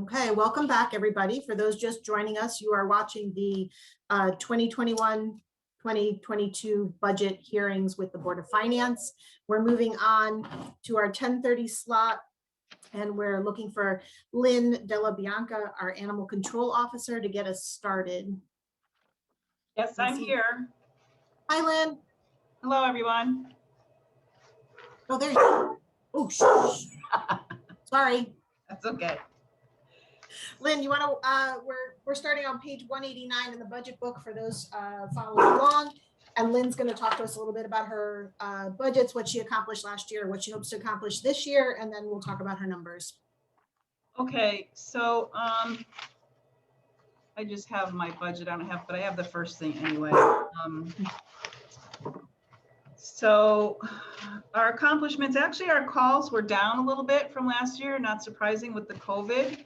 Okay, welcome back, everybody. For those just joining us, you are watching the 2021-2022 budget hearings with the Board of Finance. We're moving on to our 10:30 slot, and we're looking for Lynn Della Bianca, our Animal Control Officer, to get us started. Yes, I'm here. Hi, Lynn. Hello, everyone. Oh, there you go. Oh, sorry. That's okay. Lynn, you want to, we're starting on page 189 in the budget book for those following along. And Lynn's going to talk to us a little bit about her budgets, what she accomplished last year, what she hopes to accomplish this year, and then we'll talk about her numbers. Okay, so I just have my budget. But I have the first thing anyway. So our accomplishments, actually our calls were down a little bit from last year, not surprising with the COVID.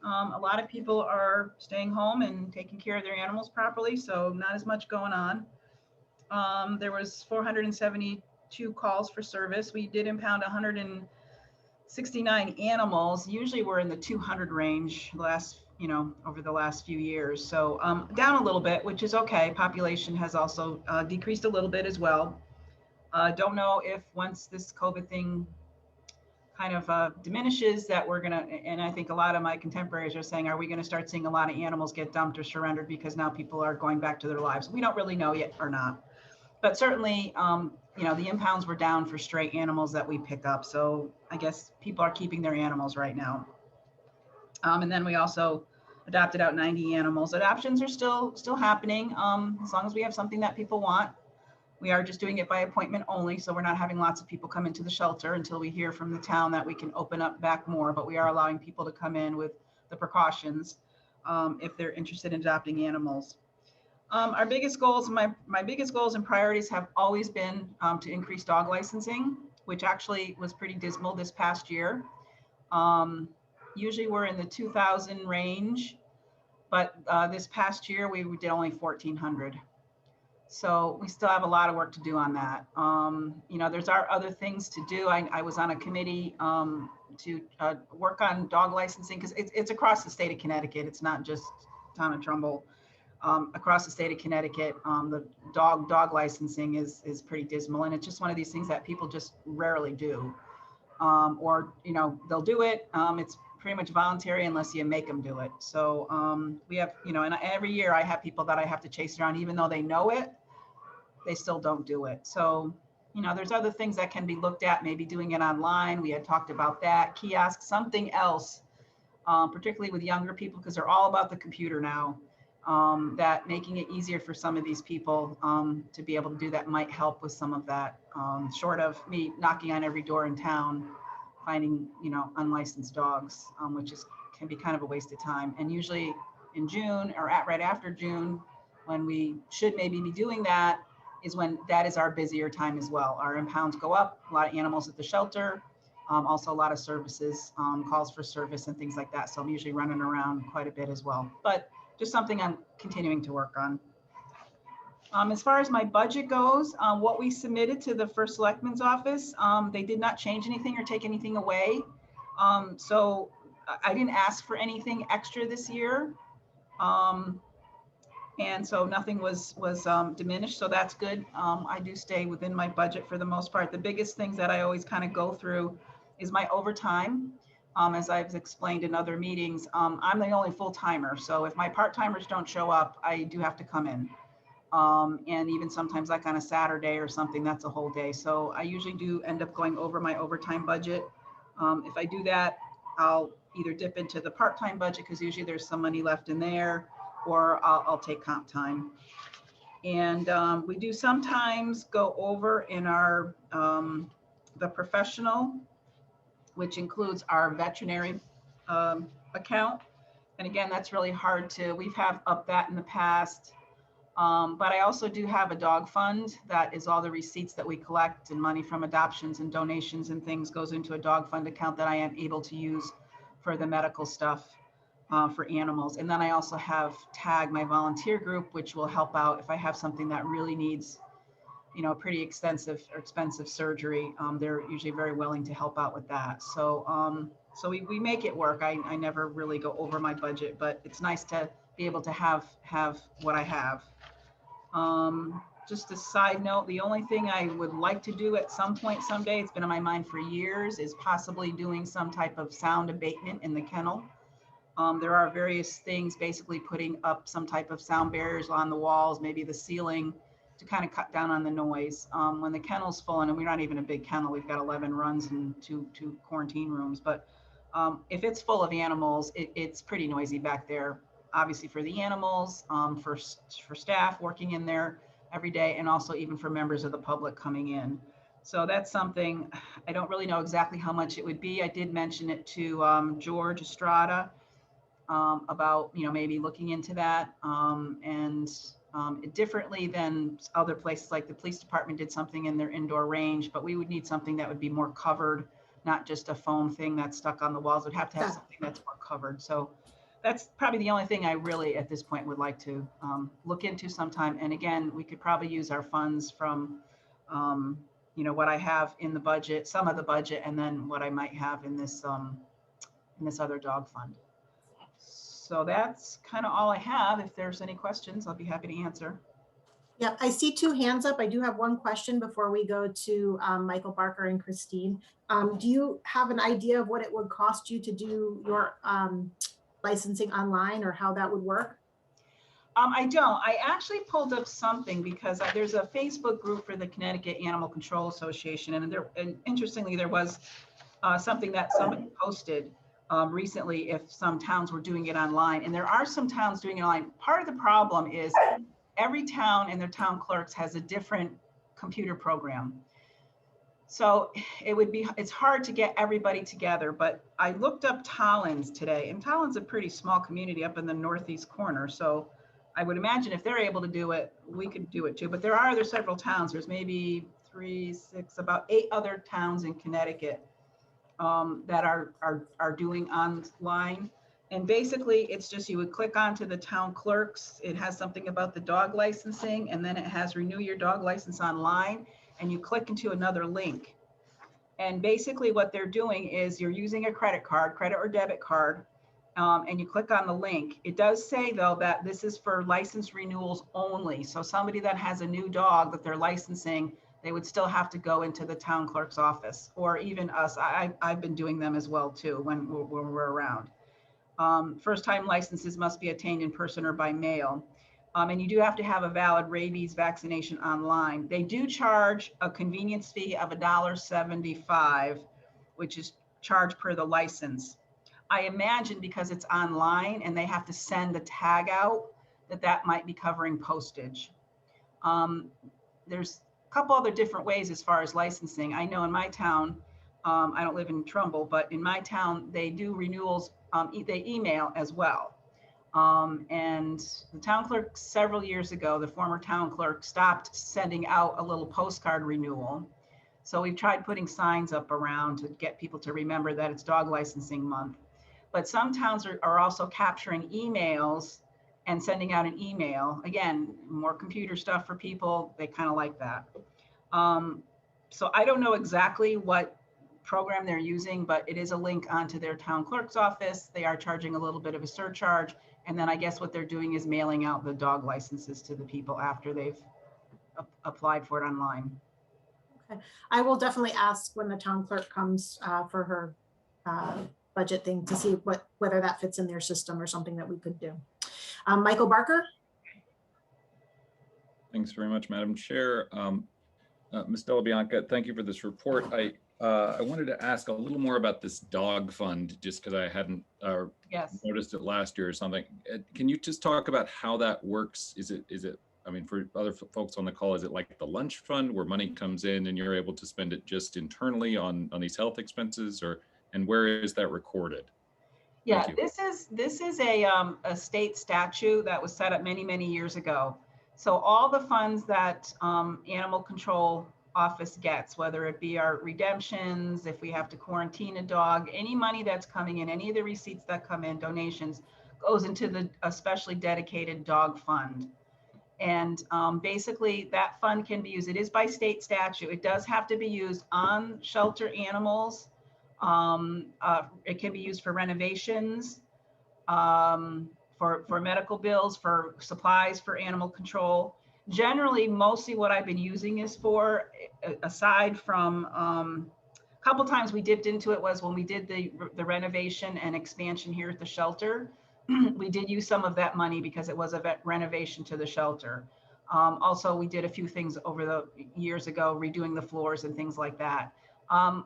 A lot of people are staying home and taking care of their animals properly, so not as much going on. There was 472 calls for service. We did impound 169 animals. Usually we're in the 200 range over the last few years. So down a little bit, which is okay. Population has also decreased a little bit as well. Don't know if once this COVID thing kind of diminishes that we're gonna, and I think a lot of my contemporaries are saying, are we gonna start seeing a lot of animals get dumped or surrendered because now people are going back to their lives? We don't really know yet or not. But certainly, the impounds were down for stray animals that we pick up. So I guess people are keeping their animals right now. And then we also adopted out 90 animals. Adoptions are still happening as long as we have something that people want. We are just doing it by appointment only, so we're not having lots of people come into the shelter until we hear from the town that we can open up back more, but we are allowing people to come in with the precautions if they're interested in adopting animals. Our biggest goals, my biggest goals and priorities have always been to increase dog licensing, which actually was pretty dismal this past year. Usually we're in the 2,000 range, but this past year we did only 1,400. So we still have a lot of work to do on that. There's other things to do. I was on a committee to work on dog licensing because it's across the state of Connecticut. It's not just town of Trumbull. Across the state of Connecticut, the dog licensing is pretty dismal, and it's just one of these things that people just rarely do, or they'll do it. It's pretty much voluntary unless you make them do it. So we have, and every year I have people that I have to chase around, even though they know it, they still don't do it. So, there's other things that can be looked at, maybe doing it online. We had talked about that, kiosk, something else, particularly with younger people, because they're all about the computer now, that making it easier for some of these people to be able to do that might help with some of that, short of me knocking on every door in town, finding, unlicensed dogs, which can be kind of a waste of time. And usually in June or right after June, when we should maybe be doing that, is when that is our busier time as well. Our impounds go up, a lot of animals at the shelter, also a lot of services, calls for service and things like that. So I'm usually running around quite a bit as well, but just something I'm continuing to work on. As far as my budget goes, what we submitted to the first selectman's office, they did not change anything or take anything away. So I didn't ask for anything extra this year. And so nothing was diminished, so that's good. I do stay within my budget for the most part. The biggest things that I always kind of go through is my overtime. As I've explained in other meetings, I'm the only full-timer, so if my part-timers don't show up, I do have to come in. And even sometimes like on a Saturday or something, that's a whole day. So I usually do end up going over my overtime budget. If I do that, I'll either dip into the part-time budget because usually there's some money left in there, or I'll take comp time. And we do sometimes go over in our the professional, which includes our veterinary account. And again, that's really hard we've have up that in the past. But I also do have a dog fund that is all the receipts that we collect and money from adoptions and donations and things goes into a dog fund account that I am able to use for the medical stuff for animals. And then I also have TAG, my volunteer group, which will help out if I have something that really needs, pretty extensive or expensive surgery. They're usually very willing to help out with that. So So we make it work. I never really go over my budget, but it's nice to be able to have what I have. Just a side note, the only thing I would like to do at some point someday, it's been on my mind for years, is possibly doing some type of sound abatement in the kennel. There are various things, basically putting up some type of sound barriers on the walls, maybe the ceiling, to kind of cut down on the noise. When the kennel's full, and we're not even a big kennel, we've got 11 runs and two quarantine rooms, but if it's full of animals, it's pretty noisy back there, obviously for the animals, for staff working in there every day, and also even for members of the public coming in. So that's something, I don't really know exactly how much it would be. I did mention it to George Estrada about, maybe looking into that, and differently than other places, like the police department did something in their indoor range, but we would need something that would be more covered, not just a foam thing that's stuck on the walls. We'd have to have something that's more covered. So that's probably the only thing I really at this point would like to look into sometime. And again, we could probably use our funds from what I have in the budget, some of the budget, and then what I might have in this other dog fund. So that's kind of all I have. If there's any questions, I'll be happy to answer. Yeah, I see two hands up. I do have one question before we go to Michael Barker and Christine. Do you have an idea of what it would cost you to do your licensing online, or how that would work? I don't. I actually pulled up something because there's a Facebook group for the Connecticut Animal Control Association, and interestingly, there was something that somebody posted recently if some towns were doing it online, and there are some towns doing it online. Part of the problem is every town and their town clerks has a different computer program. So it's hard to get everybody together, but I looked up Tolland today, and Tolland's a pretty small community up in the northeast corner. So I would imagine if they're able to do it, we could do it too. But there are several towns. There's maybe 3, 6, about 8 other towns in Connecticut that are doing online. And basically it's just, you would click onto the town clerks. It has something about the dog licensing, and then it has renew your dog license online, and you click into another link. And basically what they're doing is you're using a credit or debit card, and you click on the link. It does say though that this is for license renewals only. So somebody that has a new dog that they're licensing, they would still have to go into the town clerk's office, or even us. I've been doing them as well too when we're around. First time licenses must be obtained in person or by mail. And you do have to have a valid rabies vaccination online. They do charge a convenience fee of $1.75, which is charged per the license. I imagine because it's online and they have to send the tag out, that might be covering postage. There's a couple other different ways as far as licensing. I know in my town, I don't live in Trumbull, but in my town, they do renewals, they email as well. And the town clerk several years ago, the former town clerk stopped sending out a little postcard renewal. So we've tried putting signs up around to get people to remember that it's dog licensing month. But some towns are also capturing emails and sending out an email. Again, more computer stuff for people. They kind of like that. So I don't know exactly what program they're using, but it is a link onto their town clerk's office. They are charging a little bit of a surcharge. And then I guess what they're doing is mailing out the dog licenses to the people after they've applied for it online. Okay, I will definitely ask when the town clerk comes for her budget thing to see whether that fits in their system or something that we could do. Michael Barker. Thanks very much, Madam Chair. Ms. Della Bianca, thank you for this report. I wanted to ask a little more about this dog fund, just because I hadn't noticed it last year or something. Can you just talk about how that works? Is it, I mean, for other folks on the call, is it like the lunch fund where money comes in and you're able to spend it just internally on these health expenses, and where is that recorded? Yeah, this is a state statute that was set up many, many years ago. So all the funds that Animal Control Office gets, whether it be our redemptions, if we have to quarantine a dog, any money that's coming in, any of the receipts that come in, donations, goes into the especially dedicated dog fund. And basically that fund can be used, it is by state statute, it does have to be used on shelter animals, It can be used for renovations, for medical bills, for supplies, for animal control. Generally, mostly what I've been using is for, aside from a couple times we dipped into it was when we did the renovation and expansion here at the shelter. We did use some of that money because it was a renovation to the shelter. Also, we did a few things over the years ago, redoing the floors and things like that. And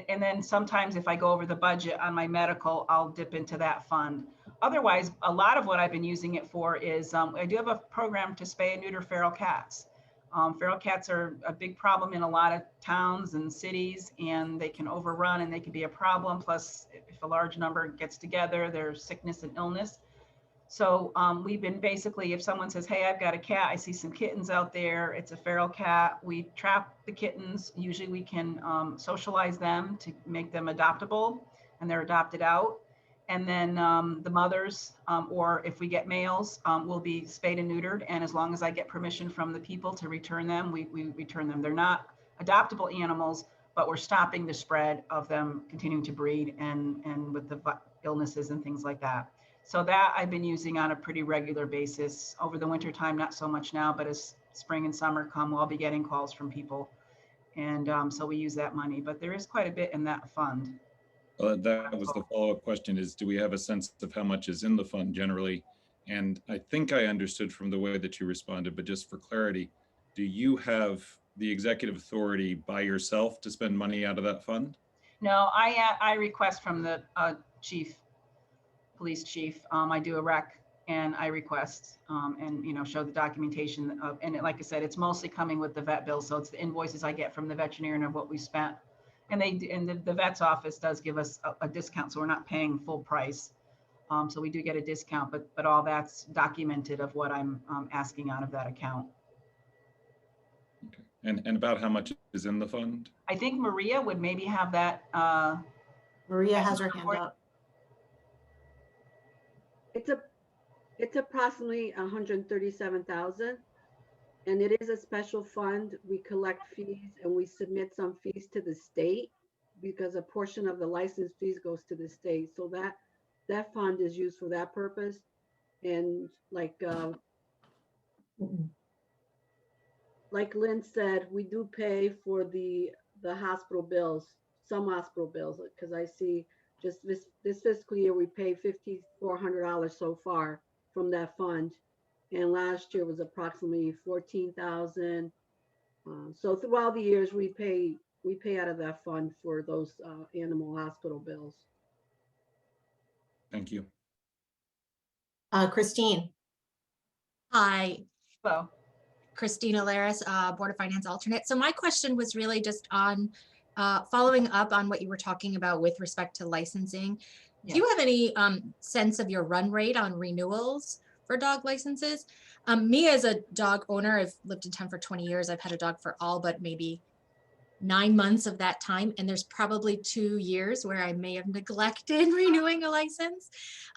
then sometimes if I go over the budget on my medical, I'll dip into that fund. Otherwise, a lot of what I've been using it for is, I do have a program to spay and neuter feral cats. Feral cats are a big problem in a lot of towns and cities, and they can overrun and they can be a problem. Plus, if a large number gets together, there's sickness and illness. So we've been basically, if someone says, hey, I've got a cat, I see some kittens out there, it's a feral cat, we trap the kittens. Usually we can socialize them to make them adoptable, and they're adopted out. And then the mothers, or if we get males, will be spayed and neutered. And as long as I get permission from the people to return them, we return them. They're not adoptable animals, but we're stopping the spread of them continuing to breed and with the illnesses and things like that. So that I've been using on a pretty regular basis. Over the winter time, not so much now, but as spring and summer come, I'll be getting calls from people. And so we use that money, but there is quite a bit in that fund. That was the follow-up question, is do we have a sense of how much is in the fund generally? And I think I understood from the way that you responded, but just for clarity, do you have the executive authority by yourself to spend money out of that fund? No, I request from the police chief. I do a rec and I request and show the documentation of, and like I said, it's mostly coming with the vet bill. So it's the invoices I get from the veterinarian of what we spent. And the vet's office does give us a discount, so we're not paying full price. So we do get a discount, but all that's documented of what I'm asking out of that account. Okay. And about how much is in the fund? I think Maria would maybe have that. Maria has her hand up. It's approximately 137,000, and it is a special fund. We collect fees and we submit some fees to the state because a portion of the license fees goes to the state. So that fund is used for that purpose. And like Lynn said, we do pay for the hospital bills, some hospital bills, because I see just this fiscal year, we paid $5,400 so far from that fund. And last year was approximately 14,000. So throughout the years, we pay out of that fund for those animal hospital bills. Thank you. Christine. Hi. Hello. Christina Laris, Board of Finance alternate. So my question was really just on following up on what you were talking about with respect to licensing. Yes. Do you have any sense of your run rate on renewals for dog licenses? Me as a dog owner, I've lived in town for 20 years. I've had a dog for all but maybe 9 months of that time. And there's probably 2 years where I may have neglected renewing a license.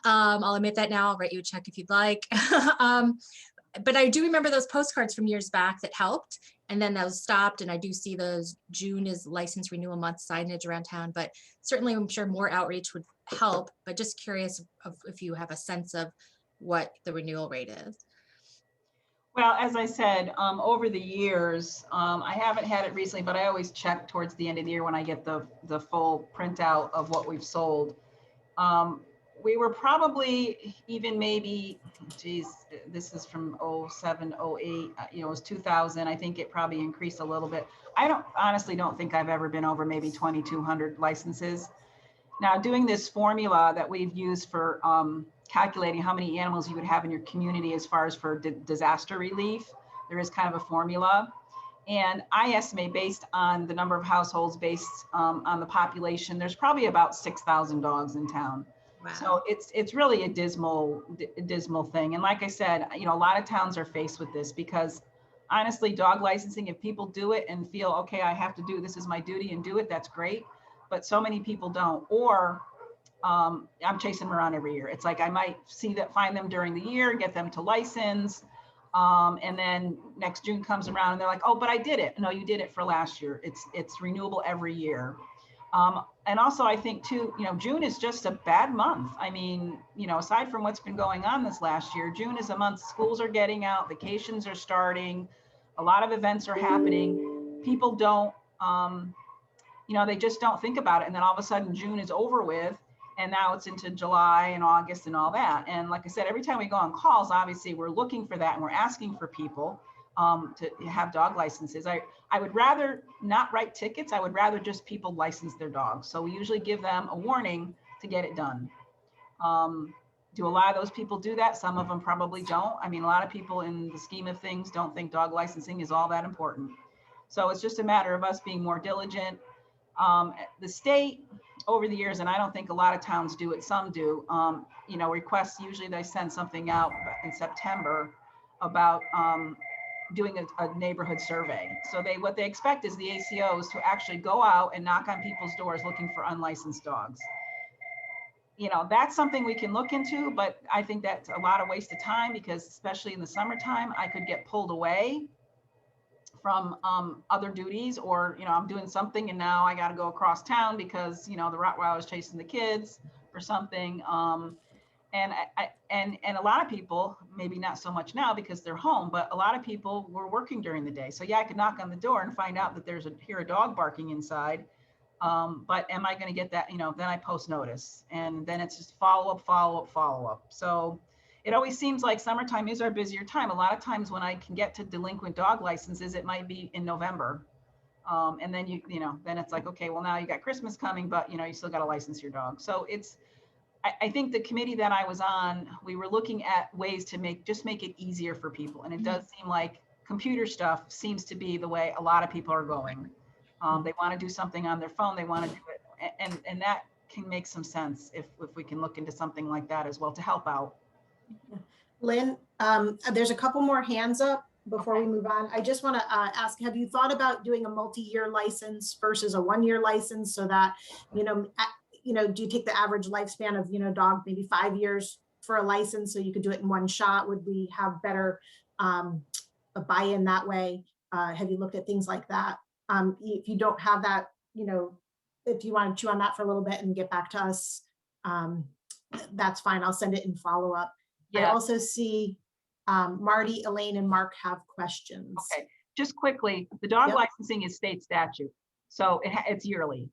I'll admit that now. I'll write you a check if you'd like. But I do remember those postcards from years back that helped, and then those stopped. And I do see those June is license renewal month signage around town, but certainly I'm sure more outreach would help, but just curious if you have a sense of what the renewal rate is. Well, as I said, over the years, I haven't had it recently, but I always check towards the end of the year when I get the full printout of what we've sold. We were probably even maybe, geez, this is from 07, 08, it was 2000. I think it probably increased a little bit. I honestly don't think I've ever been over maybe 2,200 licenses. Now, doing this formula that we've used for calculating how many animals you would have in your community as far as for disaster relief, there is kind of a formula. And I estimate, based on the number of households, based on the population, there's probably about 6,000 dogs in town. Wow. So it's really a dismal thing. And like I said, a lot of towns are faced with this because honestly, dog licensing, if people do it and feel, okay, I have to do, this is my duty and do it, that's great. But so many people don't, or I'm chasing them around every year. It's like I might find them during the year, get them to license. And then next June comes around and they're like, oh, but I did it. No, you did it for last year. It's renewable every year. And also I think too, June is just a bad month. I mean, aside from what's been going on this last year, June is a month schools are getting out, vacations are starting, a lot of events are happening. People don't, they just don't think about it. And then all of a sudden June is over with, and now it's into July and August and all that. And like I said, every time we go on calls, obviously we're looking for that and we're asking for people to have dog licenses. I would rather not write tickets. I would rather just people license their dogs. So we usually give them a warning to get it done. Do a lot of those people do that? Some of them probably don't. I mean, a lot of people in the scheme of things don't think dog licensing is all that important. So it's just a matter of us being more diligent. The state over the years, and I don't think a lot of towns do it, some do, requests, usually they send something out in September about doing a neighborhood survey. So what they expect is the ACOs to actually go out and knock on people's doors looking for unlicensed dogs. That's something we can look into, but I think that's a lot of waste of time, because especially in the summertime, I could get pulled away from other duties, or I'm doing something and now I got to go across town because the Rottweiler is chasing the kids or something. And a lot of people, maybe not so much now because they're home, but a lot of people were working during the day. So yeah, I could knock on the door and find out that hear a dog barking inside. But am I going to get that? Then I post notice, and then it's just follow up. So it always seems like summertime is our busier time. A lot of times when I can get to delinquent dog licenses, it might be in November. And then then it's like, okay, well now you got Christmas coming, but you still got to license your dog. So I think the committee that I was on, we were looking at ways to make it easier for people. And it does seem like computer stuff seems to be the way a lot of people are going. They want to do something on their phone. They want to do it. And that can make some sense if we can look into something like that as well to help out. Lynn, there's a couple more hands up before we move on. I just want to ask, have you thought about doing a multi-year license versus a one-year license, so that, do you take the average lifespan of, dog, maybe 5 years for a license, so you could do it in one shot? Would we have better a buy-in that way? Have you looked at things like that? If you don't have that, if you want to chew on that for a little bit and get back to us, that's fine. I'll send it in follow-up. Yeah. I also see Marty, Elaine, and Mark have questions. Okay, just quickly, the dog licensing is state statute, so it's yearly.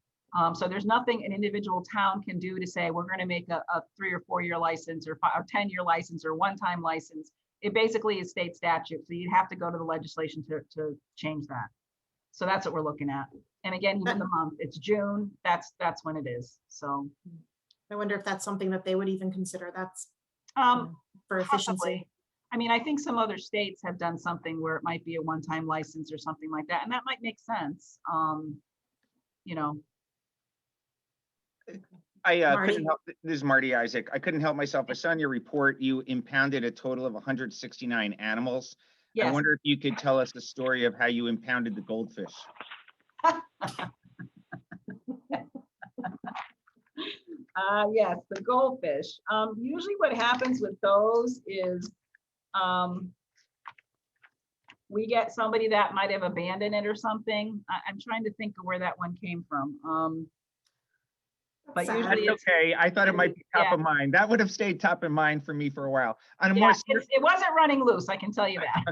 So there's nothing an individual town can do to say we're going to make a 3 or 4 year license or 10-year license or one-time license. It basically is state statute, so you'd have to go to the legislation to change that. So that's what we're looking at. And again, even the month, it's June. That's when it is. So I wonder if that's something that they would even consider. That's for efficiency. Possibly. I mean, I think some other states have done something where it might be a one-time license or something like that, and that might make sense. I couldn't help. This is Marty Isaac. I couldn't help myself. I saw in your report you impounded a total of 169 animals. Yes. I wonder if you could tell us the story of how you impounded the goldfish. Yes, the goldfish. Usually what happens with those is we get somebody that might have abandoned it or something. I'm trying to think of where that one came from. But usually it's okay. I thought it might be top of mind. That would have stayed top of mind for me for a while. On a more serious, it wasn't running loose, I can tell you that.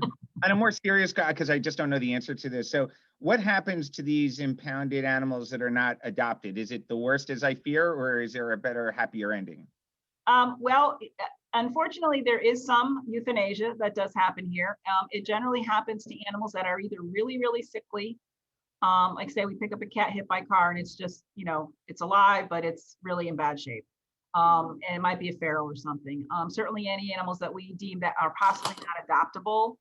On a more serious, because I just don't know the answer to this. So what happens to these impounded animals that are not adopted? Is it the worst as I fear, or is there a better, happier ending? Well, unfortunately, there is some euthanasia that does happen here. It generally happens to animals that are either really, really sickly. Like say we pick up a cat hit by a car and it's just, it's alive, but it's really in bad shape. And it might be a feral or something. Certainly any animals that we deem that are possibly not adoptable.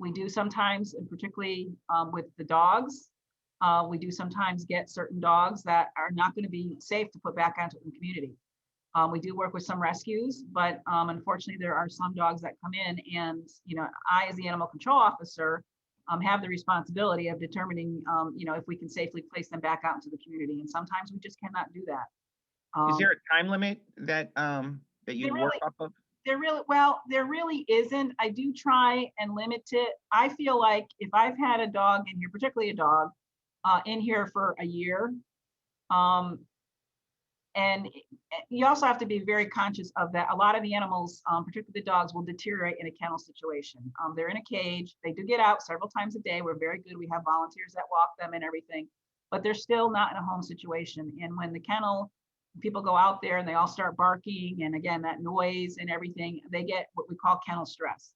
We do sometimes, and particularly with the dogs, we do sometimes get certain dogs that are not going to be safe to put back out into the community. We do work with some rescues, but unfortunately there are some dogs that come in and, I, as the animal control officer, have the responsibility of determining, if we can safely place them back out into the community. And sometimes we just cannot do that. Is there a time limit that that you work off of? There really isn't. I do try and limit it. I feel like if I've had a dog in here, particularly a dog, in here for a year. And you also have to be very conscious of that. A lot of the animals, particularly the dogs, will deteriorate in a kennel situation. They're in a cage. They do get out several times a day. We're very good. We have volunteers that walk them and everything, but they're still not in a home situation. And when the kennel, people go out there and they all start barking, and again, that noise and everything, they get what we call kennel stress.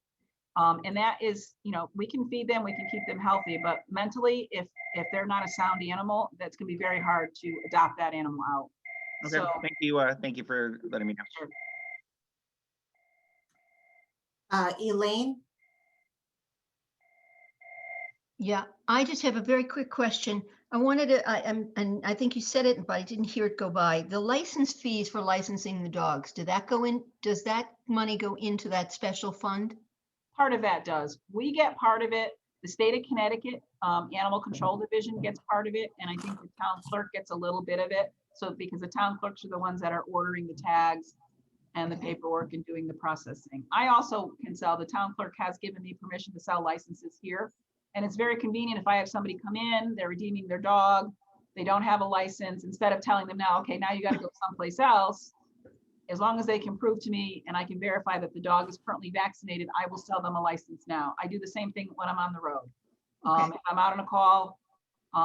And that is, we can feed them, we can keep them healthy, but mentally, if they're not a sound animal, that's going to be very hard to adopt that animal out. Okay, So, thank you. Thank you for letting me know. Sure. Elaine? Yeah, I just have a very quick question. I wanted to, and I think you said it, but I didn't hear it go by. The license fees for licensing the dogs, does that money go into that special fund? Part of that does. We get part of it. The state of Connecticut Animal Control Division gets part of it, and I think the town clerk gets a little bit of it. So because the town clerks are the ones that are ordering the tags and the paperwork and doing the processing. I also can sell. The town clerk has given me permission to sell licenses here. And it's very convenient if I have somebody come in, they're redeeming their dog, they don't have a license, instead of telling them now, okay, now you got to go someplace else. As long as they can prove to me and I can verify that the dog is currently vaccinated, I will sell them a license now. I do the same thing when I'm on the road. Okay. If I'm out on a call,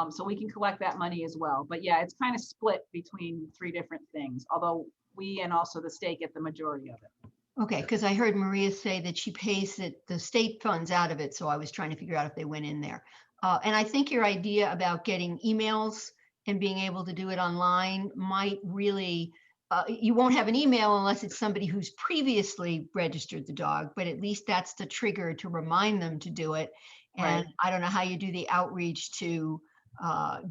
so we can collect that money as well. But yeah, it's kind of split between 3 different things, although we and also the state get the majority of it. Okay, because I heard Maria say that she pays the state funds out of it, so I was trying to figure out if they went in there. And I think your idea about getting emails and being able to do it online might really, you won't have an email unless it's somebody who's previously registered the dog, but at least that's the trigger to remind them to do it. And Right. I don't know how you do the outreach to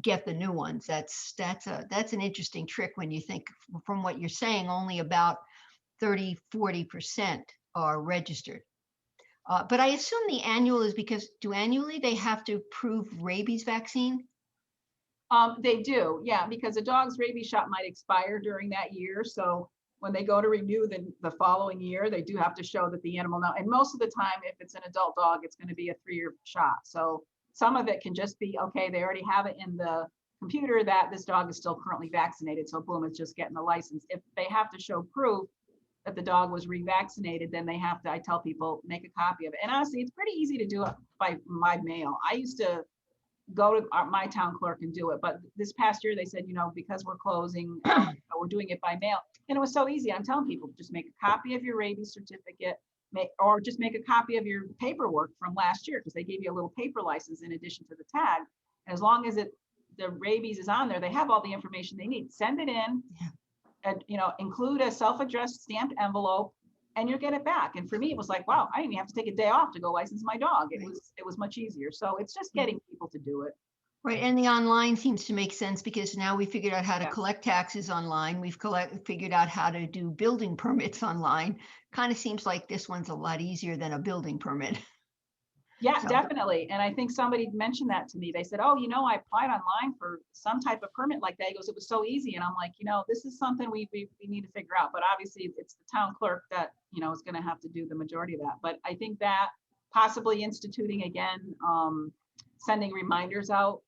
get the new ones. That's an interesting trick when you think from what you're saying, only about 30–40% are registered. But I assume the annual is because annually they have to prove rabies vaccine? They do, yeah, because a dog's rabies shot might expire during that year. So when they go to renew the following year, they do have to show that the animal now, and most of the time, if it's an adult dog, it's going to be a 3-year shot. So some of it can just be, okay, they already have it in the computer that this dog is still currently vaccinated. So boom, it's just getting the license. If they have to show proof that the dog was revaccinated, then they have to, I tell people, make a copy of it. And honestly, it's pretty easy to do it by mail. I used to go to my town clerk and do it, but this past year they said, because we're closing, we're doing it by mail. And it was so easy. I'm telling people, just make a copy of your rabies certificate, or just make a copy of your paperwork from last year, because they gave you a little paper license in addition to the tag. And as long as the rabies is on there, they have all the information they need. Send it in. Yeah. And, include a self-addressed stamped envelope, and you'll get it back. And for me, it was like, wow, I didn't even have to take a day off to go license my dog. It was much easier. So it's just getting people to do it. Right, and the online seems to make sense because now we figured out how to Yes. collect taxes online. We've figured out how to do building permits online. Kind of seems like this one's a lot easier than a building permit. Yeah, So- definitely. And I think somebody mentioned that to me. They said, oh, I applied online for some type of permit like that. He goes, it was so easy. And I'm like, this is something we need to figure out. But obviously it's the town clerk that, is going to have to do the majority of that. But I think that possibly instituting again, sending reminders out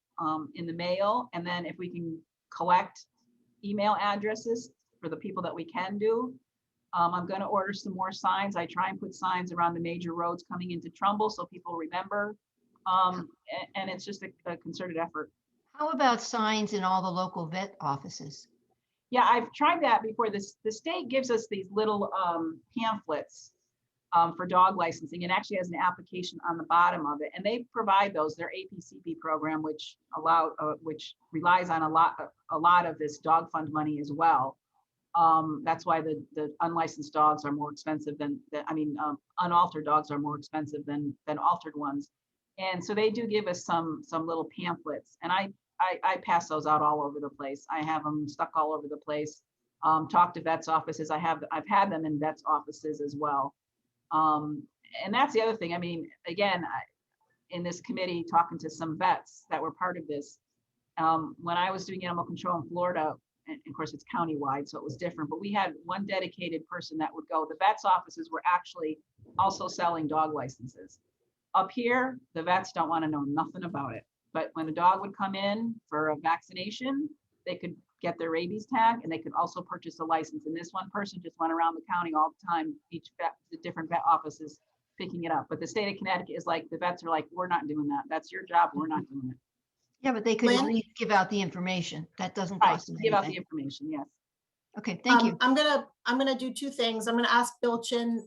in the mail. And then if we can collect email addresses for the people that we can do. I'm going to order some more signs. I try and put signs around the major roads coming into Trumbull so people remember. And it's just a concerted effort. How about signs in all the local vet offices? Yeah, I've tried that before. The state gives us these little pamphlets for dog licensing, and actually has an application on the bottom of it. And they provide those, their APCP program, which relies on a lot of this dog fund money as well. That's why the unlicensed dogs are more expensive unaltered dogs are more expensive than altered ones. And so they do give us some little pamphlets, and I pass those out all over the place. I have them stuck all over the place. Talk to vets offices. I've had them in vets offices as well. And that's the other thing. I mean, again, in this committee, talking to some vets that were part of this, when I was doing animal control in Florida, and of course it's countywide, so it was different, but we had one dedicated person that would go. The vets offices were actually also selling dog licenses. Up here, the vets don't want to know nothing about it. But when a dog would come in for a vaccination, they could get their rabies tag and they could also purchase a license. And this one person just went around the county all the time, the different vet offices picking it up. But the state of Connecticut is like, the vets are like, we're not doing that. That's your job. We're not doing it. Yeah, but they could at Lynn? least give out the information. That doesn't Right, cost them give out the anything. information, yes. Okay, thank you. I'm gonna do two things. I'm gonna ask Bill Chin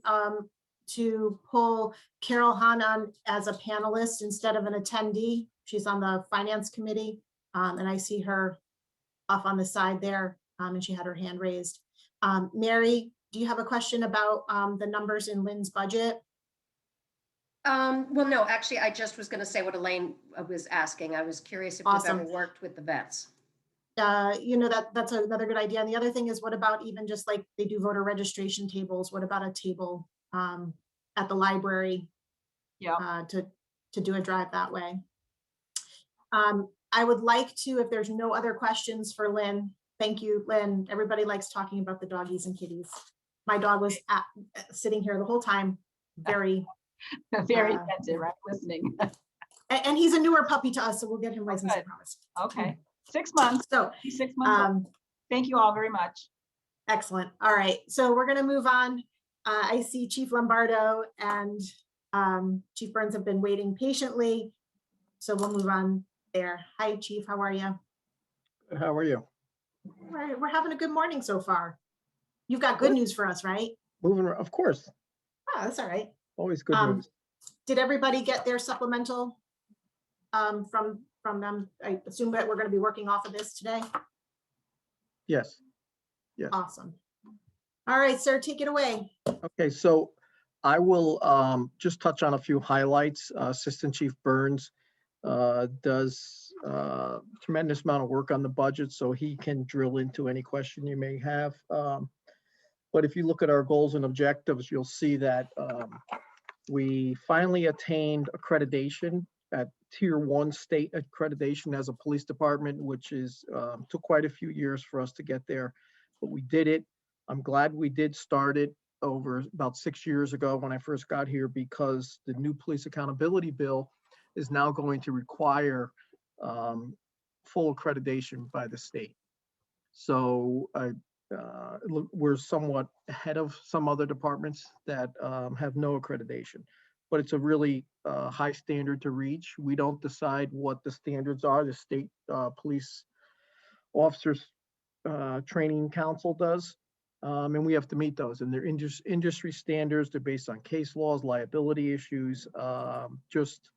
to pull Carol Hahn on as a panelist instead of an attendee. She's on the finance committee, and I see her off on the side there, and she had her hand raised. Mary, do you have a question about the numbers in Lynn's budget? Well, no, actually, I just was going to say what Elaine was asking. I was curious if Awesome. you've ever worked with the vets. You know, that's another good idea. And the other thing is, what about even just like they do voter registration tables? What about a table at the library? Yeah. To do a drive that way. I would like to, if there's no other questions for Lynn, thank you, Lynn. Everybody likes talking about the doggies and kitties. My dog was sitting here the whole time, very attentive, right? Listening. And he's a newer puppy to us, so we'll get him licensed, I Good. promise. Okay, 6 months. So, He's 6 months old. Thank you all very much. excellent. All right, so we're gonna move on. I see Chief Lombardo and Chief Burns have been waiting patiently. So we'll move on there. Hi, Chief, how are you? How are you? All right, we're having a good morning so far. You've got good news for us, right? Moving, of course, Oh, that's all right. always good news. Did everybody get their supplemental from them? I assume that we're gonna be working off of this today. Yes. Yes. Awesome. All right, sir, take it away. Okay, so I will just touch on a few highlights. Assistant Chief Burns does tremendous amount of work on the budget, so he can drill into any question you may have. But if you look at our goals and objectives, you'll see that we finally attained accreditation at Tier 1 state accreditation as a police department, which is took quite a few years for us to get there, but we did it. I'm glad we did start it over about 6 years ago when I first got here, because the new police accountability bill is now going to require full accreditation by the state. So we're somewhat ahead of some other departments that have no accreditation, but it's a really high standard to reach. We don't decide what the standards are. The state police officers training council does. And we have to meet those, and they're industry standards. They're based on case laws, liability issues, just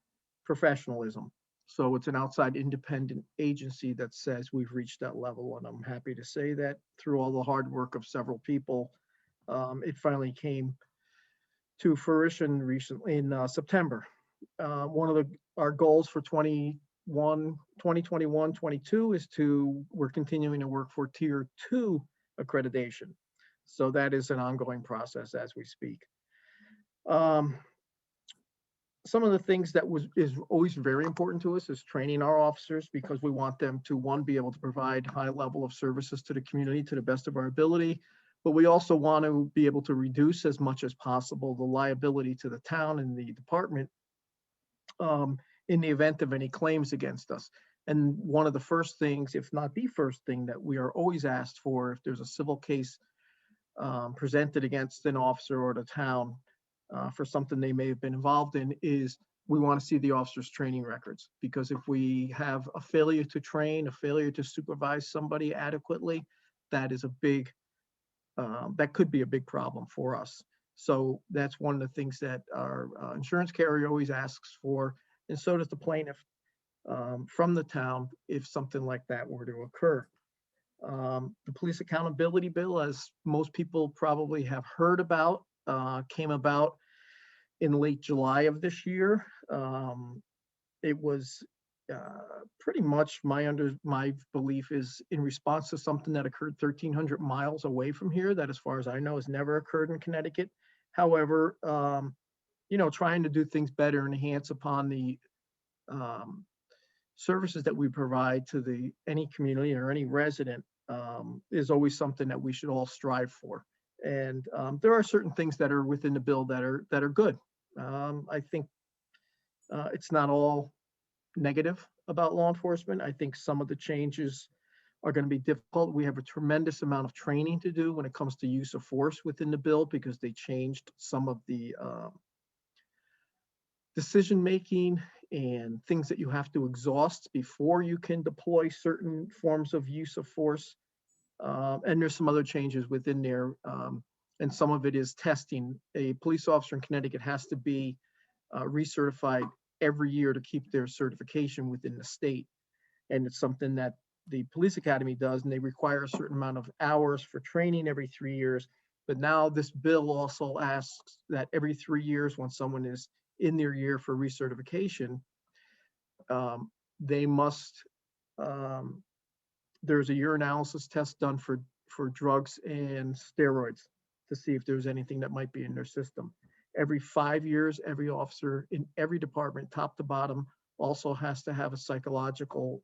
professionalism. So it's an outside independent agency that says we've reached that level. And I'm happy to say that through all the hard work of several people, it finally came to fruition recently in September. One of our goals for 2021-22 is we're continuing to work for Tier 2 accreditation. So that is an ongoing process as we speak. Some of the things that is always very important to us is training our officers, because we want them to, one, be able to provide high level of services to the community to the best of our ability, but we also want to be able to reduce as much as possible the liability to the town and the department in the event of any claims against us. And one of the first things, if not the first thing, that we are always asked for if there's a civil case presented against an officer or the town for something they may have been involved in, is we want to see the officer's training records. Because if we have a failure to train, a failure to supervise somebody adequately, that is a big, that could be a big problem for us. So that's one of the things that our insurance carrier always asks for, and so does the plaintiff from the town if something like that were to occur. The police accountability bill, as most people probably have heard about, came about in late July of this year. It was pretty much my belief is in response to something that occurred 1,300 miles away from here, that as far as I know has never occurred in Connecticut. However, trying to do things better and enhance upon the services that we provide to any community or any resident is always something that we should all strive for. And there are certain things that are within the bill that are good. I think it's not all negative. about law enforcement. I think some of the changes are going to be difficult. We have a tremendous amount of training to do when it comes to use of force within the bill because they changed some of the decision-making and things that you have to exhaust before you can deploy certain forms of use of force. And there's some other changes within there. And some of it is testing. A police officer in Connecticut has to be recertified every year to keep their certification within the state. And it's something that the police academy does, and they require a certain amount of hours for training every 3 years. But now this bill also asks that every 3 years, when someone is in their year for recertification, they must, there's a urinalysis test done for drugs and steroids to see if there's anything that might be in their system. Every 5 years, every officer in every department, top to bottom, also has to have a psychological,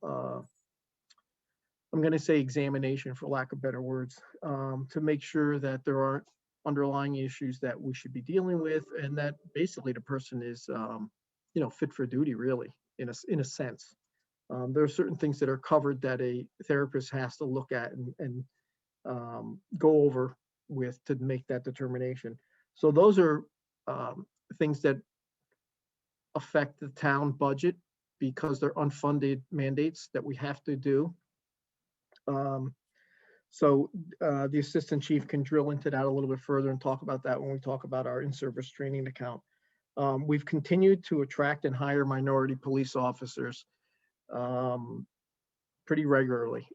I'm going to say examination for lack of better words, to make sure that there aren't underlying issues that we should be dealing with, and that basically the person is, fit for duty, really, in a sense. There are certain things that are covered that a therapist has to look at and go over with to make that determination. So those are things that affect the town budget because they're unfunded mandates that we have to do. So the assistant chief can drill into that a little bit further and talk about that when we talk about our in-service training account. We've continued to attract and hire minority police officers pretty regularly.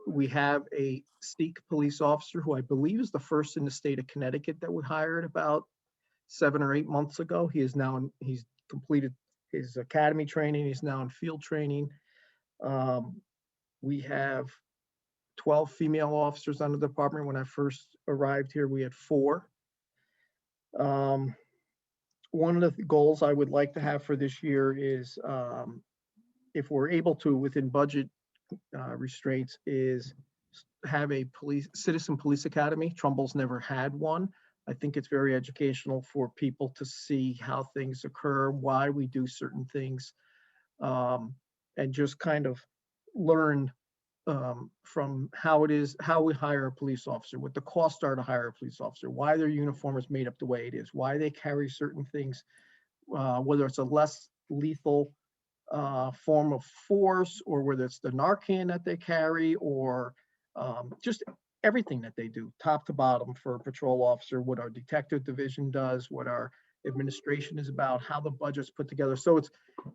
We have a Sikh police officer who I believe is the first in the state of Connecticut that we hired about 7 or 8 months ago. He's completed his academy training. He's now in field training. We have 12 female officers on the department. When I first arrived here, we had 4. One of the goals I would like to have for this year is, if we're able to, within budget restraints, is have a citizen police academy. Trumbull's never had one. I think it's very educational for people to see how things occur, why we do certain things, and just kind of learn from how we hire a police officer, what the costs are to hire a police officer, why their uniform is made up the way it is, why they carry certain things, whether it's a less lethal form of force, or whether it's the Narcan that they carry, or just everything that they do, top to bottom, for a patrol officer, what our detective division does, what our administration is about, how the budget's put together. So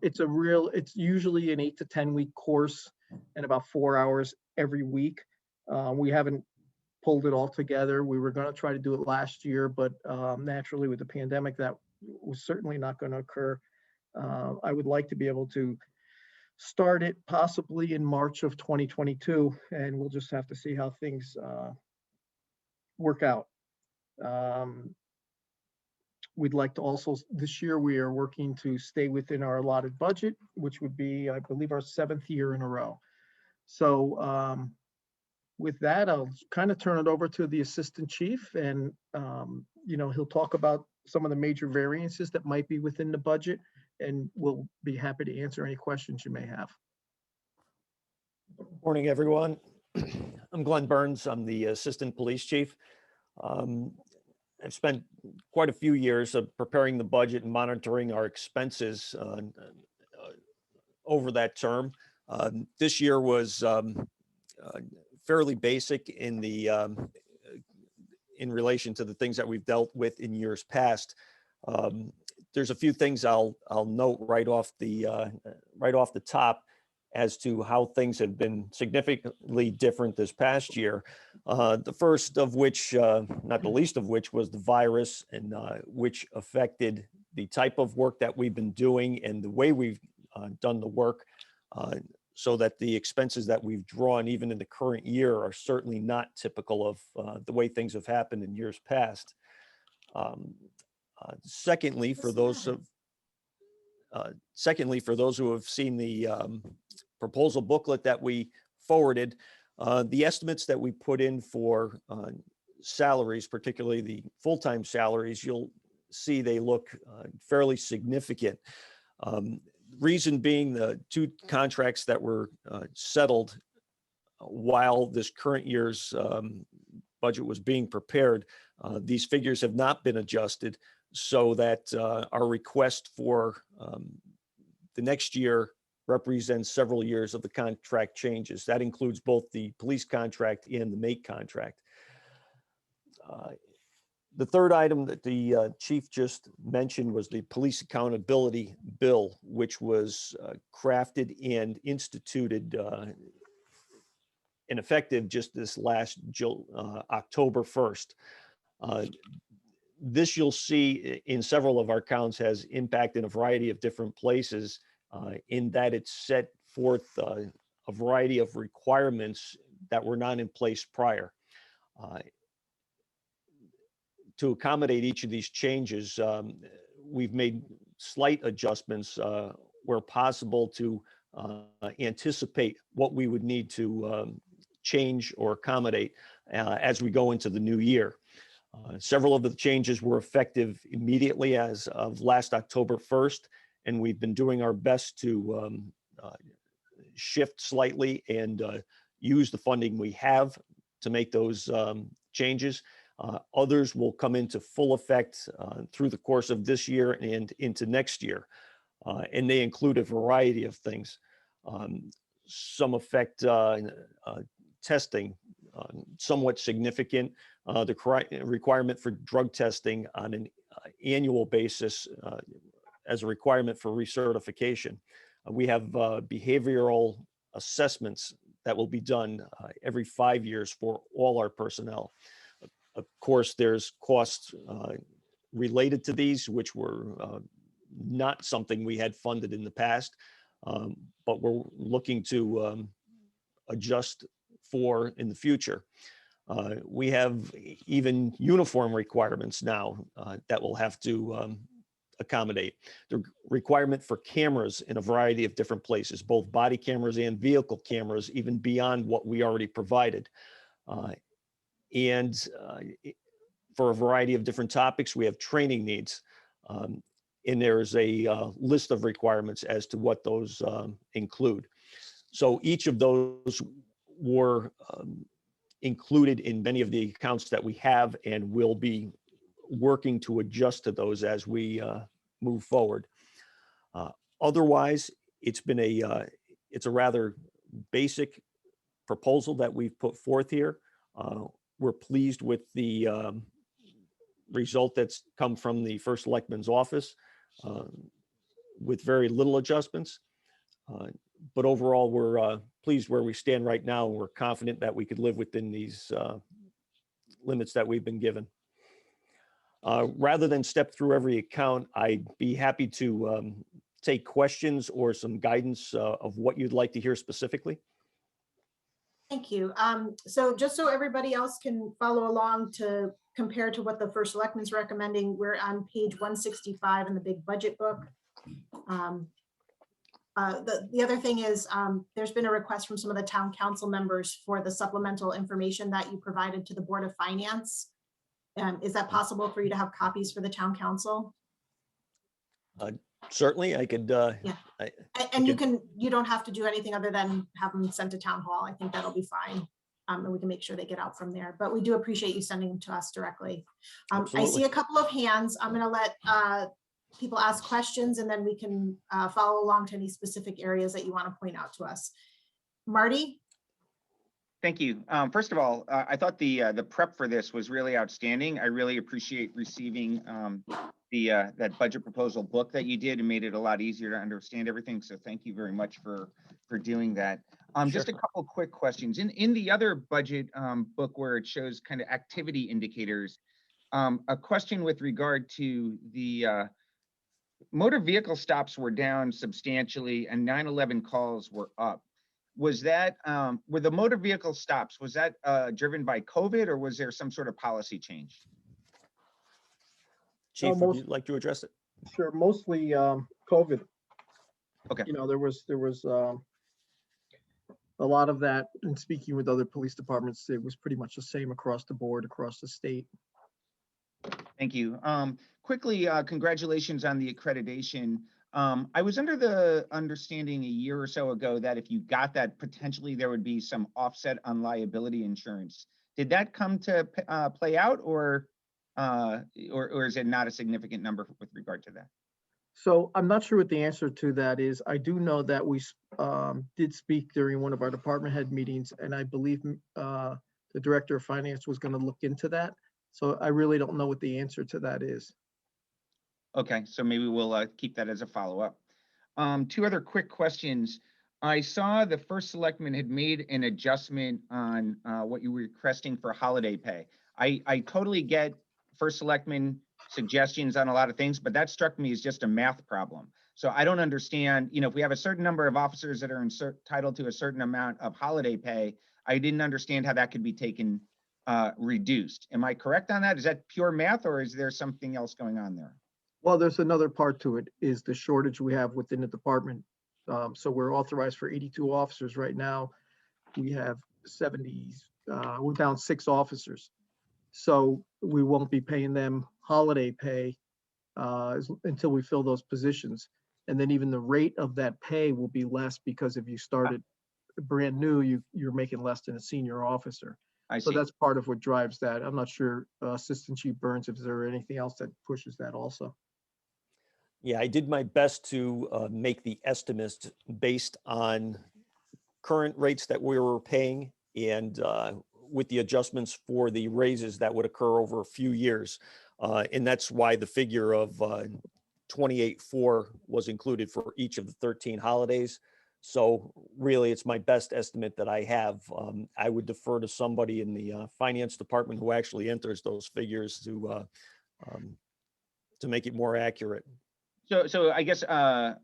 it's usually an 8 to 10 week course and about 4 hours every week. We haven't pulled it all together. We were going to try to do it last year, but naturally with the pandemic, that was certainly not going to occur. I would like to be able to start it possibly in March of 2022, and we'll just have to see how things work out. We'd like to also, this year, we are working to stay within our allotted budget, which would be, I believe, our 7th year in a row. So with that, I'll kind of turn it over to the assistant chief, and he'll talk about some of the major variances that might be within the budget, and we'll be happy to answer any questions you may have. Morning, everyone. I'm Glenn Burns. I'm the assistant police chief. I've spent quite a few years of preparing the budget and monitoring our expenses over that term. This year was fairly basic in relation to the things that we've dealt with in years past. There's a few things I'll note right off the top as to how things have been significantly different this past year. The first of which, not the least of which, was the virus, and which affected the type of work that we've been doing and the way we've done the work, so that the expenses that we've drawn even in the current year are certainly not typical of the way things have happened in years past. Secondly, for those who have seen the proposal booklet that we forwarded, the estimates that we put in for salaries, particularly the full-time salaries, you'll see they look fairly significant. Reason being the two contracts that were settled while this current year's budget was being prepared, these figures have not been adjusted so that our request for the next year represents several years of the contract changes. That includes both the police contract and the MAKE contract. The third item that the chief just mentioned was the police accountability bill, which was crafted and instituted and effective just this last October 1st. This you'll see in several of our counts has impact in a variety of different places in that it set forth a variety of requirements that were not in place prior. To accommodate each of these changes, we've made slight adjustments where possible to anticipate what we would need to change or accommodate as we go into the new year. Several of the changes were effective immediately as of last October 1st, and we've been doing our best to shift slightly and use the funding we have to make those changes. Others will come into full effect through the course of this year and into next year. And they include a variety of things. Some affect testing, somewhat significant. The requirement for drug testing on an annual basis as a requirement for recertification. We have behavioral assessments that will be done every 5 years for all our personnel. Of course, there's costs related to these, which were not something we had funded in the past, but we're looking to adjust for in the future. We have even uniform requirements now that we'll have to accommodate. The requirement for cameras in a variety of different places, both body cameras and vehicle cameras, even beyond what we already provided. And for a variety of different topics, we have training needs. And there's a list of requirements as to what those include. So each of those were included in many of the accounts that we have and will be working to adjust to those as we move forward. Otherwise, it's been it's a rather basic proposal that we've put forth here. We're pleased with the result that's come from the First Selectman's office with very little adjustments. But overall, we're pleased where we stand right now. And we're confident that we could live within these limits that we've been given. Rather than step through every account, I'd be happy to take questions or some guidance of what you'd like to hear specifically. Thank you. So just so everybody else can follow along to compare to what the First Selectman's recommending, we're on page 165 in the big budget book. The other thing is there's been a request from some of the town council members for the supplemental information that you provided to the Board of Finance. Is that possible for you to have copies for the town council? Certainly, I could. Yeah. And you don't have to do anything other than have them sent to town hall. I think that'll be fine. And we can make sure they get out from there. But we do appreciate you sending them to us directly. I see a couple of hands. I'm going to let people ask questions, and then we can follow along to any specific areas that you want to point out to us. Marty? Thank you. First of all, I thought the prep for this was really outstanding. I really appreciate receiving that budget proposal book that you did and made it a lot easier to understand everything. So thank you very much for doing that. Sure. Just a couple quick questions. In the other budget book where it shows kind of activity indicators, a question with regard to the motor vehicle stops were down substantially and 911 calls were up. Was that, were the motor vehicle stops, was that driven by COVID or was there some sort of policy change? Chief, would you like to address it? Sure, mostly COVID. Okay. You know, there was a lot of that, and speaking with other police departments, it was pretty much the same across the board, across the state. Thank you. Quickly, congratulations on the accreditation. I was under the understanding a year or so ago that if you got that, potentially there would be some offset on liability insurance. Did that come to play out, or is it not a significant number with regard to that? So I'm not sure what the answer to that is. I do know that we did speak during one of our department head meetings, and I believe the director of finance was going to look into that. So I really don't know what the answer to that is. Okay, so maybe we'll keep that as a follow-up. Two other quick questions. I saw the first selectman had made an adjustment on what you were requesting for holiday pay. I totally get first selectman suggestions on a lot of things, but that struck me as just a math problem. So I don't understand, if we have a certain number of officers that are entitled to a certain amount of holiday pay, I didn't understand how that could be taken reduced. Am I correct on that? Is that pure math, or is there something else going on there? Well, there's another part to it, is the shortage we have within the department. So we're authorized for 82 officers right now. We have 70, we're down 6 officers. So we won't be paying them holiday pay until we fill those positions. And then even the rate of that pay will be less, because if you started brand new, you're making less than a senior officer. So that's part of what drives that. I'm not sure, Assistant Chief Burns, if there anything else that pushes that also. Yeah, I did my best to make the estimates based on current rates that we were paying, and with the adjustments for the raises that would occur over a few years. And that's why the figure of 28.4 was included for each of the 13 holidays. So really, it's my best estimate that I have. I would defer to somebody in the finance department who actually enters those figures to make it more accurate. So I guess,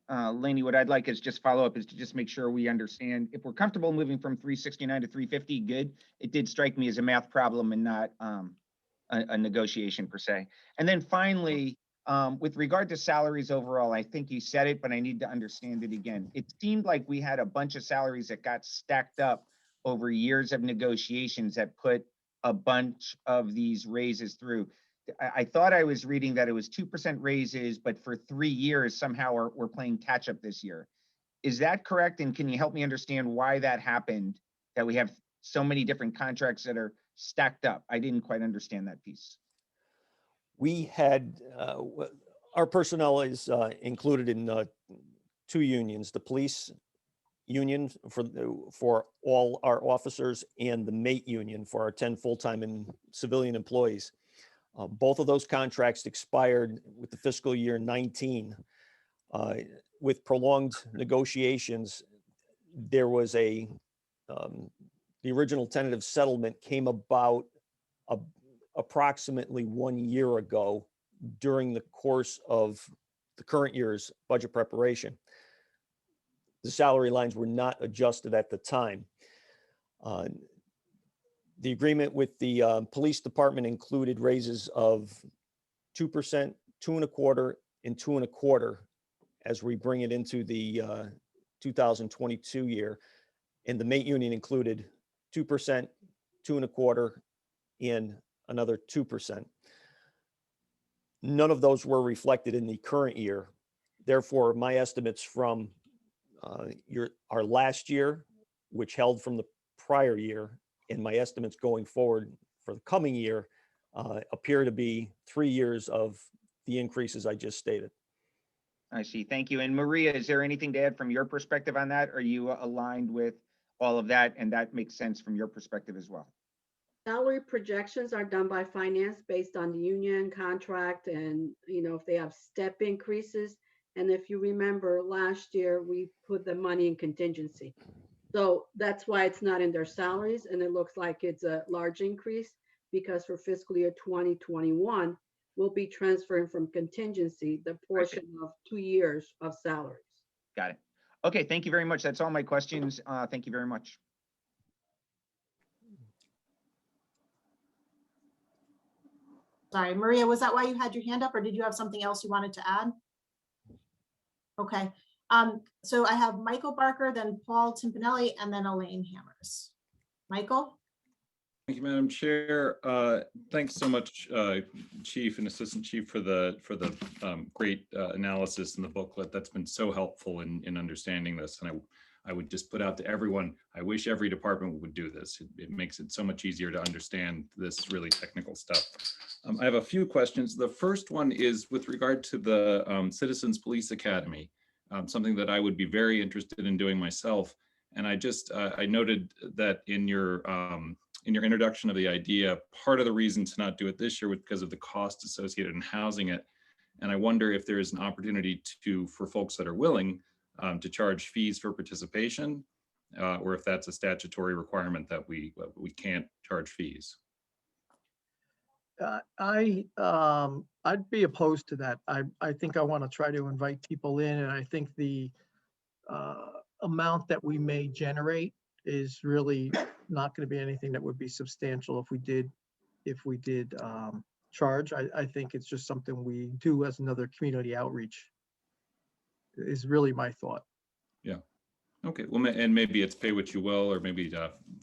Laney, what I'd like is just follow up is to just make sure we understand if we're comfortable moving from 369 to 350, good. It did strike me as a math problem and not a negotiation per se. And then finally, with regard to salaries overall, I think you said it, but I need to understand it again. It seemed like we had a bunch of salaries that got stacked up over years of negotiations that put a bunch of these raises through. I thought I was reading that it was 2% raises, but for 3 years, somehow we're playing catch up this year. Is that correct? And can you help me understand why that happened, that we have so many different contracts that are stacked up? I didn't quite understand that piece. We had, our personnel is included in 2 unions, the police union for all our officers, and the mate union for our 10 full-time and civilian employees. Both of those contracts expired with the fiscal year 19. With prolonged negotiations, there was the original tentative settlement came about approximately 1 year ago during the course of the current year's budget preparation. The salary lines were not adjusted at the time. The agreement with the police department included raises of 2%, 2.25%, and 2.25% as we bring it into the 2022 year. And the mate union included 2%, 2.25%, and another 2%. None of those were reflected in the current year. Therefore, my estimates from our last year, which held from the prior year, and my estimates going forward for the coming year appear to be 3 years of the increases I just stated. I see. Thank you. And Maria, is there anything to add from your perspective on that? Are you aligned with all of that? And that makes sense from your perspective as well? Salary projections are done by finance based on the union contract, and if they have step increases. And if you remember last year, we put the money in contingency. So that's why it's not in their salaries, and it looks like it's a large increase, because for fiscal year 2021, we'll be transferring from contingency the portion of 2 years of salaries. Got it. Okay, thank you very much. That's all my questions. Thank you very much. Sorry, Maria, was that why you had your hand up, or did you have something else you wanted to add? Okay. So I have Michael Barker, then Paul Timpanelli, and then Elaine Hammers. Michael? Thank you, Madam Chair. Thanks so much, Chief and Assistant Chief, for the great analysis in the booklet. That's been so helpful in understanding this. And I would just put out to everyone, I wish every department would do this. It makes it so much easier to understand this really technical stuff. I have a few questions. The first one is with regard to the Citizens Police Academy, something that I would be very interested in doing myself. And I just, I noted that in your introduction of the idea, part of the reason to not do it this year was because of the cost associated in housing it. And I wonder if there is an opportunity for folks that are willing to charge fees for participation, or if that's a statutory requirement that we can't charge fees. I'd be opposed to that. I think I want to try to invite people in, and I think the amount that we may generate is really not going to be anything that would be substantial if we did charge. I think it's just something we do as another community outreach is really my thought. Yeah. Okay. Well, and maybe it's pay what you will, or maybe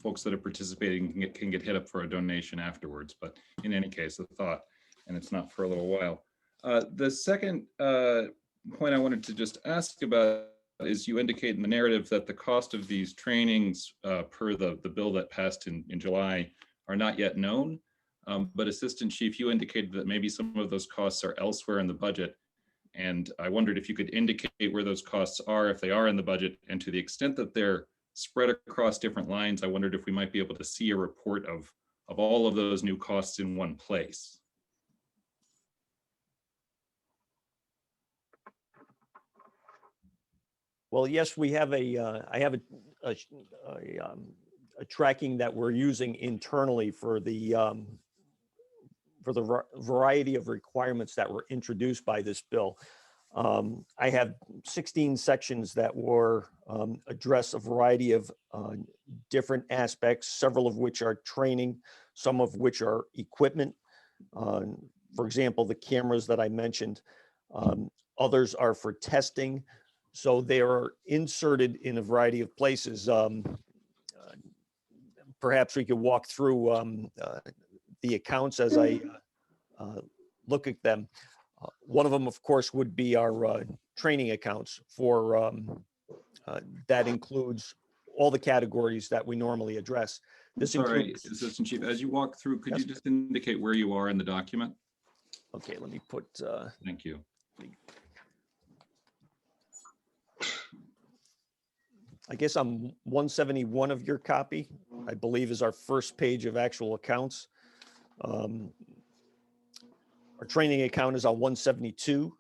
folks that are participating can get hit up for a donation afterwards. But in any case, the thought, and it's not for a little while. The second point I wanted to just ask about is you indicate in the narrative that the cost of these trainings per the bill that passed in July are not yet known. But Assistant Chief, you indicated that maybe some of those costs are elsewhere in the budget. And I wondered if you could indicate where those costs are, if they are in the budget, and to the extent that they're spread across different lines, I wondered if we might be able to see a report of all of those new costs in one place. Well, yes, we have I have a tracking that we're using internally for the variety of requirements that were introduced by this bill. I have 16 sections that were address a variety of different aspects, several of which are training, some of which are equipment. For example, the cameras that I mentioned. Others are for testing. So they are inserted in a variety of places. Perhaps we could walk through the accounts as I look at them. One of them, of course, would be our training accounts for that includes all the categories that we normally address. This Sorry, includes, Assistant Chief, as you walk through, could Yes. you just indicate where you are in the document? okay, let me put, Thank you. I guess I'm 171 of your copy, I believe is our first page of actual accounts. Our training account is on 172.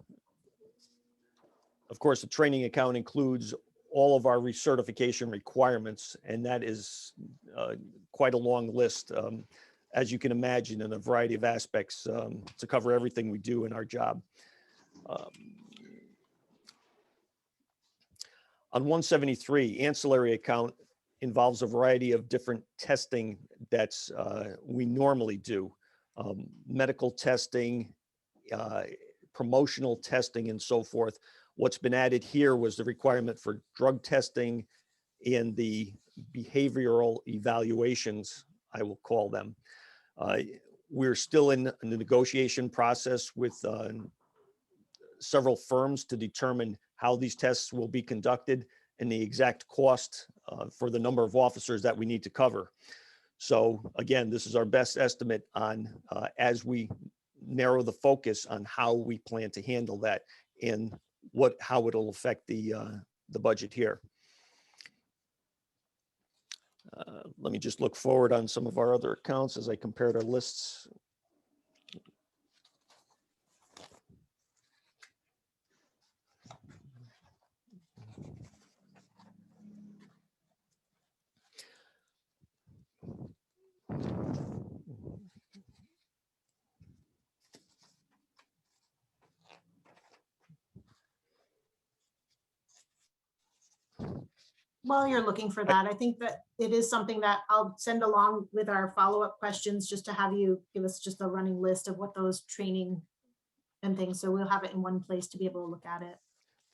Of course, the training account includes all of our recertification requirements, and that is quite a long list, as you can imagine, in a variety of aspects to cover everything we do in our job. On 173, ancillary account involves a variety of different testing that's we normally do. Medical testing, promotional testing, and so forth. What's been added here was the requirement for drug testing and the behavioral evaluations, I will call them. We're still in the negotiation process with several firms to determine how these tests will be conducted and the exact cost for the number of officers that we need to cover. So again, this is our best estimate on as we narrow the focus on how we plan to handle that and how it'll affect the budget here. Let me just look forward on some of our other accounts as I compared our lists. While you're looking for that, I think that it is something that I'll send along with our follow-up questions, just to have you give us just a running list of what those training and things. So we'll have it in one place to be able to look at it.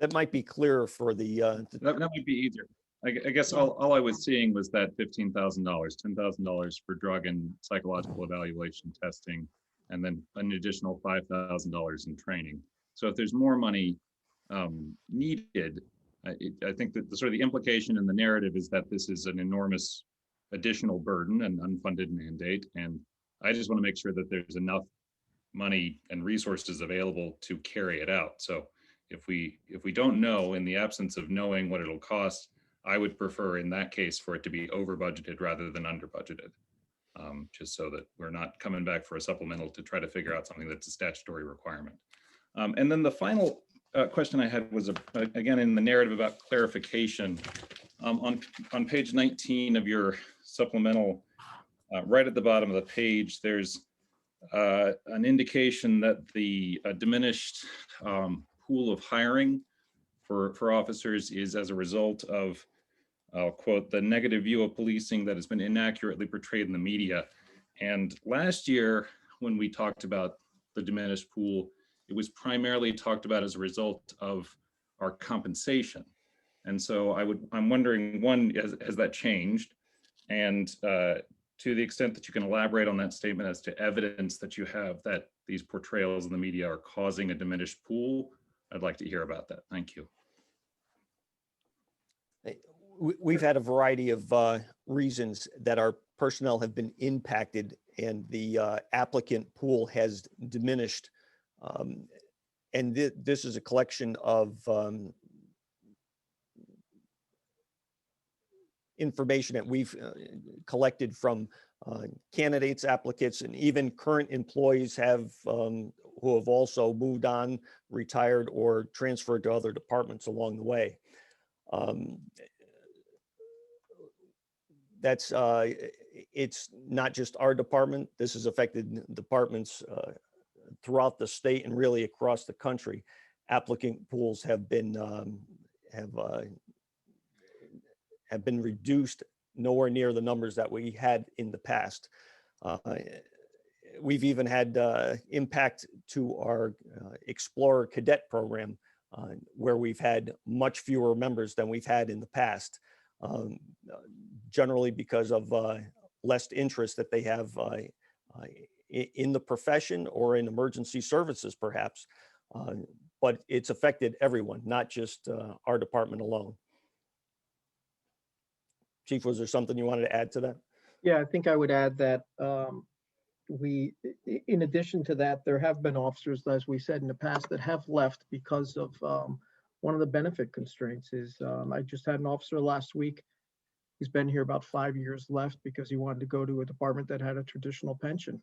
That might be clearer for the That might be easier. I guess all I was seeing was that $15,000, $10,000 for drug and psychological evaluation testing, and then an additional $5,000 in training. So if there's more money needed, I think that the sort of the implication in the narrative is that this is an enormous additional burden and unfunded mandate. And I just want to make sure that there's enough money and resources available to carry it out. So if we don't know, in the absence of knowing what it'll cost, I would prefer in that case for it to be over budgeted rather than under budgeted, just so that we're not coming back for a supplemental to try to figure out something that's a statutory requirement. And then the final question I had was, again, in the narrative about clarification. On page 19 of your supplemental, right at the bottom of the page, there's an indication that the diminished pool of hiring for officers is as a result of, I'll quote, the negative view of policing that has been inaccurately portrayed in the media. And last year, when we talked about the diminished pool, it was primarily talked about as a result of our compensation. And so I'm wondering, one, has that changed? And to the extent that you can elaborate on that statement as to evidence that you have that these portrayals in the media are causing a diminished pool, I'd like to hear about that. Thank you. We've had a variety of reasons that our personnel have been impacted and the applicant pool has diminished. And this is a collection of information that we've collected from candidates, applicants, and even current employees who have also moved on, retired, or transferred to other departments along the way. It's not just our department. This has affected departments throughout the state and really across the country. Applicant pools have been reduced, nowhere near the numbers that we had in the past. We've even had impact to our Explorer Cadet program, where we've had much fewer members than we've had in the past, generally because of less interest that they have in the profession or in emergency services, perhaps. But it's affected everyone, not just our department alone. Chief, was there something you wanted to add to that? Yeah, I think I would add that in addition to that, there have been officers, as we said in the past, that have left because of one of the benefit constraints is, I just had an officer last week. He's been here about 5 years, left because he wanted to go to a department that had a traditional pension.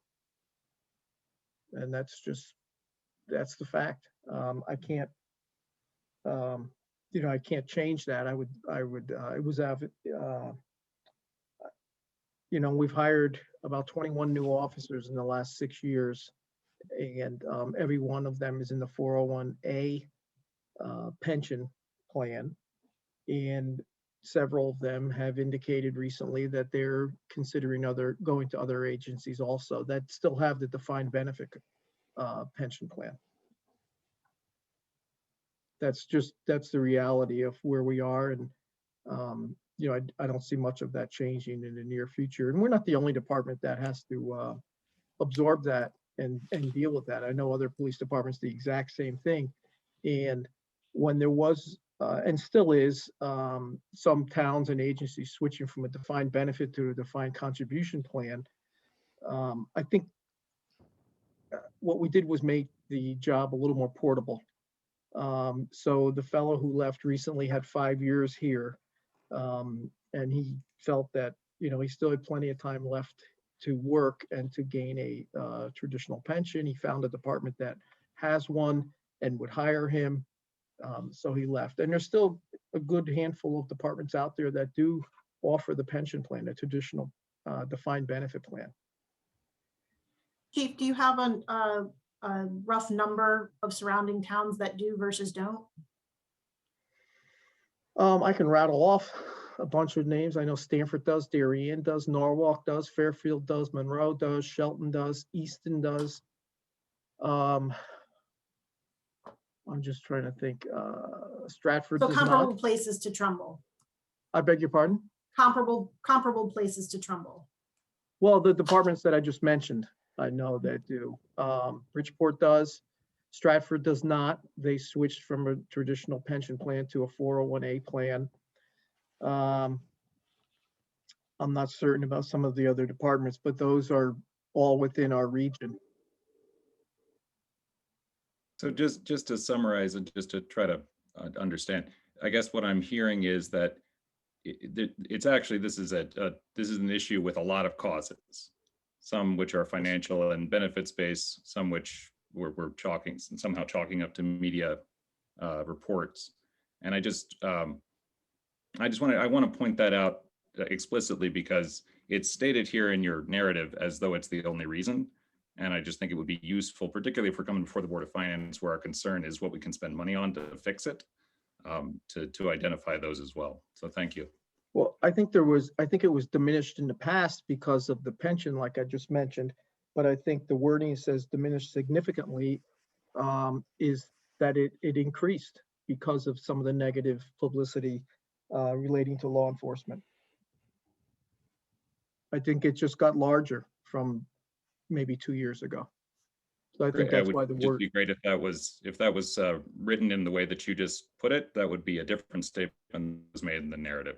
And that's the fact. I can't, I can't change that. We've hired about 21 new officers in the last 6 years, and every one of them is in the 401A pension plan. And several of them have indicated recently that they're considering going to other agencies also that still have the defined benefit pension plan. That's the reality of where we are. And, I don't see much of that changing in the near future. And we're not the only department that has to absorb that and deal with that. I know other police departments, the exact same thing. And when there was, and still is, some towns and agencies switching from a defined benefit to a defined contribution plan, I think what we did was make the job a little more portable. So the fellow who left recently had 5 years here, and he felt that, he still had plenty of time left to work and to gain a traditional pension. He found a department that has one and would hire him. So he left. And there's still a good handful of departments out there that do offer the pension plan, a traditional defined benefit plan. Chief, do you have a rough number of surrounding towns that do versus don't? I can rattle off a bunch of names. I know Stanford does, Darien does, Norwalk does, Fairfield does, Monroe does, Shelton does, Easton does. I'm just trying to think. Stratford So does comparable not. places to Trumbull. I beg your pardon? Comparable places to Trumbull. Well, the departments that I just mentioned, I know that do. Bridgeport does. Stratford does not. They switched from a traditional pension plan to a 401A plan. I'm not certain about some of the other departments, but those are all within our region. So just to summarize and just to try to understand, I guess what I'm hearing is that it's actually, this is an issue with a lot of causes, some which are financial and benefits based, some which we're somehow chalking up to media reports. And I want to point that out explicitly because it's stated here in your narrative as though it's the only reason. And I just think it would be useful, particularly if we're coming before the Board of Finance, where our concern is what we can spend money on to fix it, to identify those as well. So thank you. Well, I think it was diminished in the past because of the pension, like I just mentioned, but I think the wording says diminished significantly is that it increased because of some of the negative publicity relating to law enforcement. I think it just got larger from maybe 2 years ago. So I think that's why the word would be great if that was written in the way that you just put it. That would be a different statement than was made in the narrative.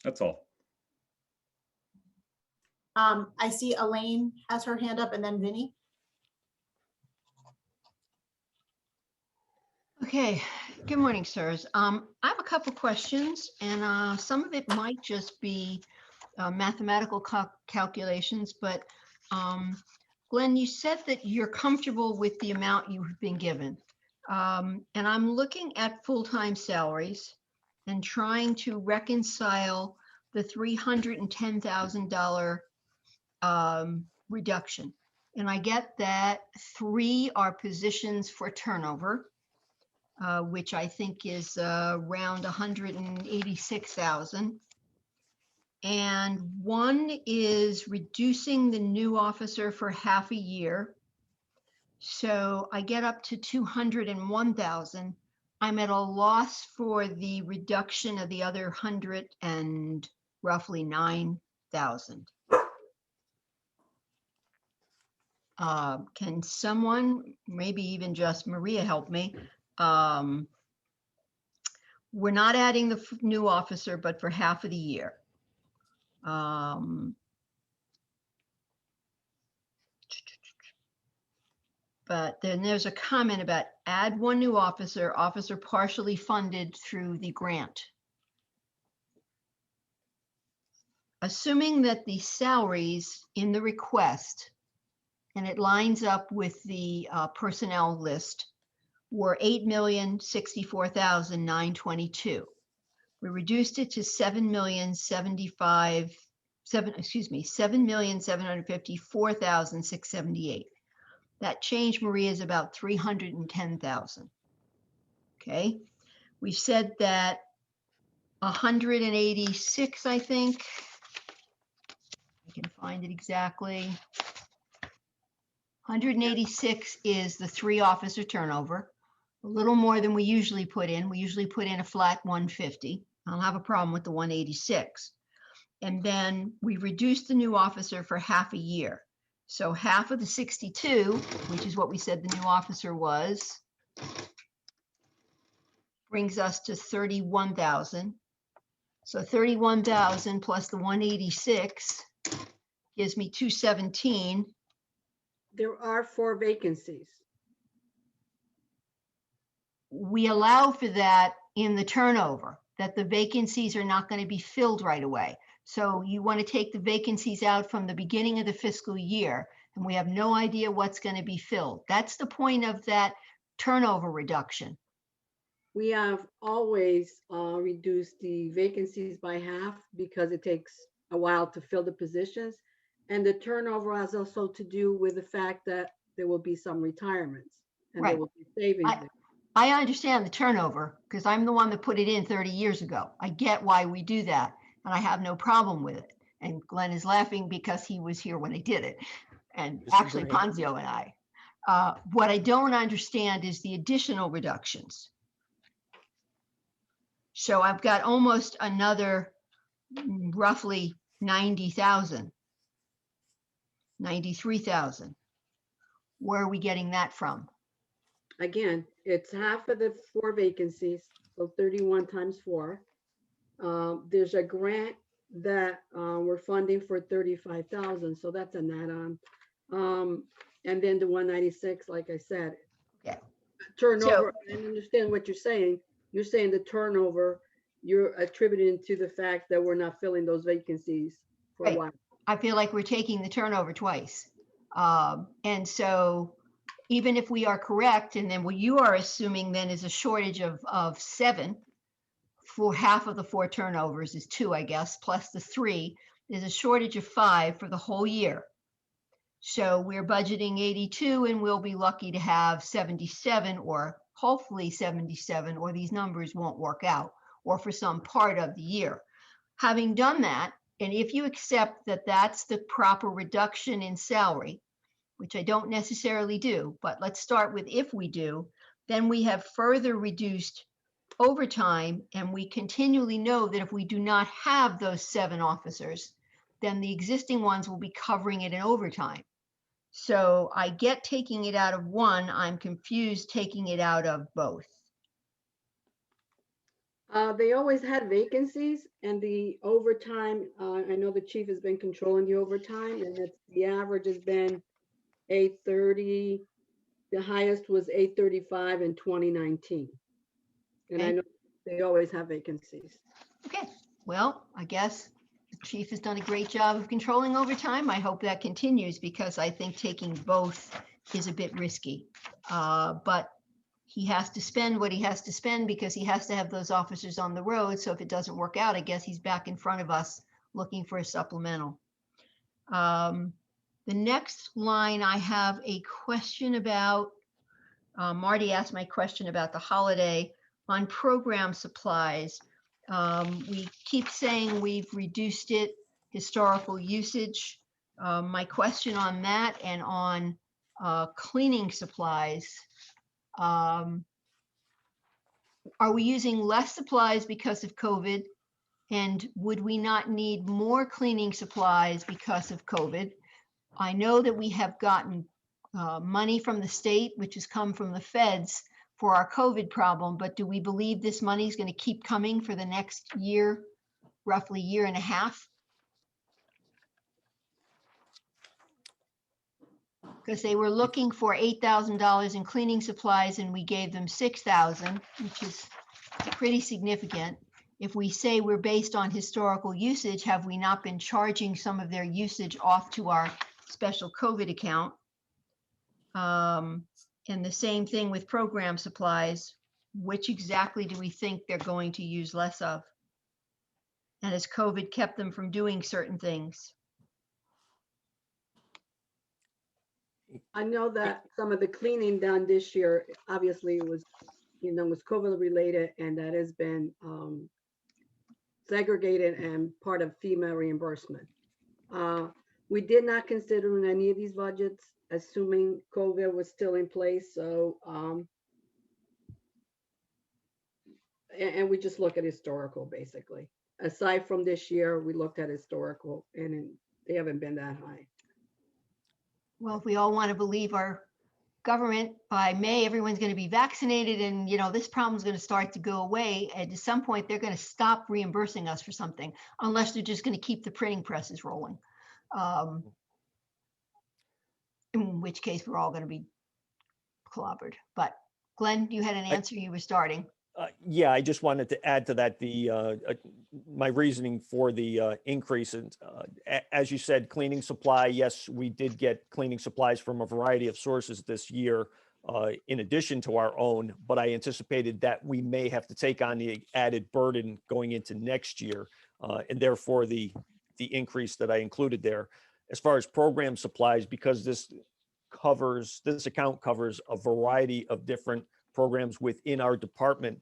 That's all. I see Elaine has her hand up and then Vinny. Okay, good morning, sirs. I have a couple questions, and some of it might just be mathematical calculations, but Glenn, you said that you're comfortable with the amount you've been given. And I'm looking at full-time salaries and trying to reconcile the $310,000 reduction. And I get that 3 are positions for turnover, which I think is around 186,000. And 1 is reducing the new officer for half a year. So I get up to 201,000. I'm at a loss for the reduction of the other 100 and roughly 9,000. Can someone, maybe even just Maria, help me? We're not adding the new officer, but for half of the year. But then there's a comment about add 1 new officer partially funded through the grant. Assuming that the salaries in the request, and it lines up with the personnel list, were $8,064,922. We reduced it to $7,754,678. That change, Maria, is about 310,000. Okay, we said that 186, I think. I can find it exactly. 186 is the 3 officer turnover, a little more than we usually put in. We usually put in a flat 150. I don't have a problem with the 186. And then we reduced the new officer for half a year. So half of the 62, which is what we said the new officer was, brings us to 31,000. So 31,000 plus the 186 gives me 217. There are 4 vacancies. We allow for that in the turnover, that the vacancies are not going to be filled right away. So you want to take the vacancies out from the beginning of the fiscal year, and we have no idea what's going to be filled. That's the point of that turnover reduction. We have always reduced the vacancies by half because it takes a while to fill the positions. And the turnover has also to do with the fact that there will be some retirements and Right. there will be savings. I understand the turnover because I'm the one that put it in 30 years ago. I get why we do that, and I have no problem with it. And Glenn is laughing because he was here when I did it. And actually Ponzio and I. What I don't understand is the additional reductions. So I've got almost another roughly 90,000, 93,000. Where are we getting that from? Again, it's half of the 4 vacancies, so 31 times 4. There's a grant that we're funding for 35,000, so that's an add-on. And then the 196, like I said. Okay. Turnover, I understand what you're saying. You're saying the turnover, you're attributing to the fact that we're not filling those vacancies for a Right. while. I feel like we're taking the turnover twice. And so even if we are correct, and then what you are assuming then is a shortage of 7 for half of the 4 turnovers is 2, I guess, plus the 3, there's a shortage of 5 for the whole year. So we're budgeting 82 and we'll be lucky to have 77 or hopefully 77, or these numbers won't work out, or for some part of the year. Having done that, and if you accept that that's the proper reduction in salary, which I don't necessarily do, but let's start with if we do, then we have further reduced overtime, and we continually know that if we do not have those 7 officers, then the existing ones will be covering it in overtime. So I get taking it out of one, I'm confused taking it out of both. They always had vacancies, and the overtime, I know the chief has been controlling the overtime, and the average has been 830. The highest was 835 in 2019. And I Okay. know they always have vacancies. Okay, well, I guess the chief has done a great job of controlling overtime. I hope that continues, because I think taking both is a bit risky. But he has to spend what he has to spend because he has to have those officers on the road. So if it doesn't work out, I guess he's back in front of us looking for a supplemental. The next line I have a question about, Marty asked my question about the holiday on program supplies. We keep saying we've reduced it, historical usage. My question on that and on cleaning supplies, are we using less supplies because of COVID? And would we not need more cleaning supplies because of COVID? I know that we have gotten money from the state, which has come from the feds for our COVID problem, but do we believe this money is going to keep coming for the next year, roughly year and a half? Because they were looking for $8,000 in cleaning supplies and we gave them 6,000, which is pretty significant. If we say we're based on historical usage, have we not been charging some of their usage off to our special COVID account? And the same thing with program supplies. Which exactly do we think they're going to use less of? And has COVID kept them from doing certain things? I know that some of the cleaning done this year, obviously it was, was COVID related, and that has been segregated and part of FEMA reimbursement. We did not consider in any of these budgets, assuming COVID was still in place. So, and we just look at historical, basically. Aside from this year, we looked at historical, and they haven't been that high. Well, if we all want to believe our government, by May, everyone's going to be vaccinated, and this problem is going to start to go away. And at some point, they're going to stop reimbursing us for something, unless they're just going to keep the printing presses rolling. In which case, we're all going to be clobbered. But Glenn, you had an answer. You were starting. Yeah, I just wanted to add to that my reasoning for the increase. As you said, cleaning supply. Yes, we did get cleaning supplies from a variety of sources this year, in addition to our own. But I anticipated that we may have to take on the added burden going into next year, and therefore the increase that I included there. As far as program supplies, because this account covers a variety of different programs within our department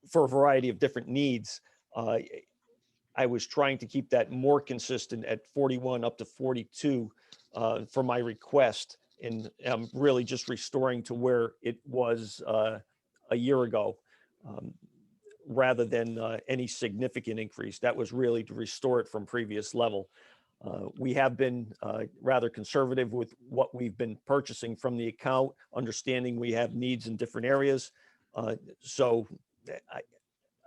for a variety of different needs. I was trying to keep that more consistent at 41 up to 42 for my request. And I'm really just restoring to where it was a year ago. rather than any significant increase. That was really to restore it from previous level. We have been rather conservative with what we've been purchasing from the account, understanding we have needs in different areas. So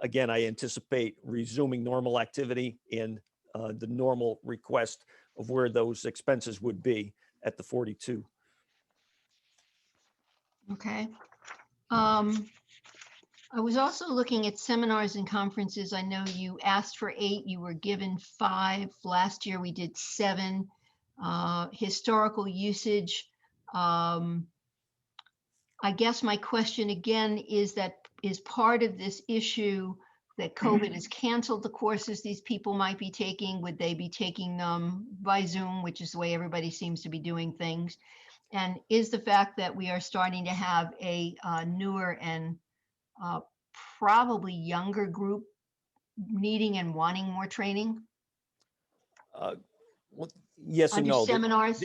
again, I anticipate resuming normal activity and the normal request of where those expenses would be at the 42. Okay. I was also looking at seminars and conferences. I know you asked for 8, you were given 5. Last year we did 7. Historical usage. I guess my question again is part of this issue that COVID has canceled the courses these people might be taking? Would they be taking them by Zoom, which is the way everybody seems to be doing things? And is the fact that we are starting to have a newer and probably younger group needing and wanting more training? Well, yes and Under no. seminars?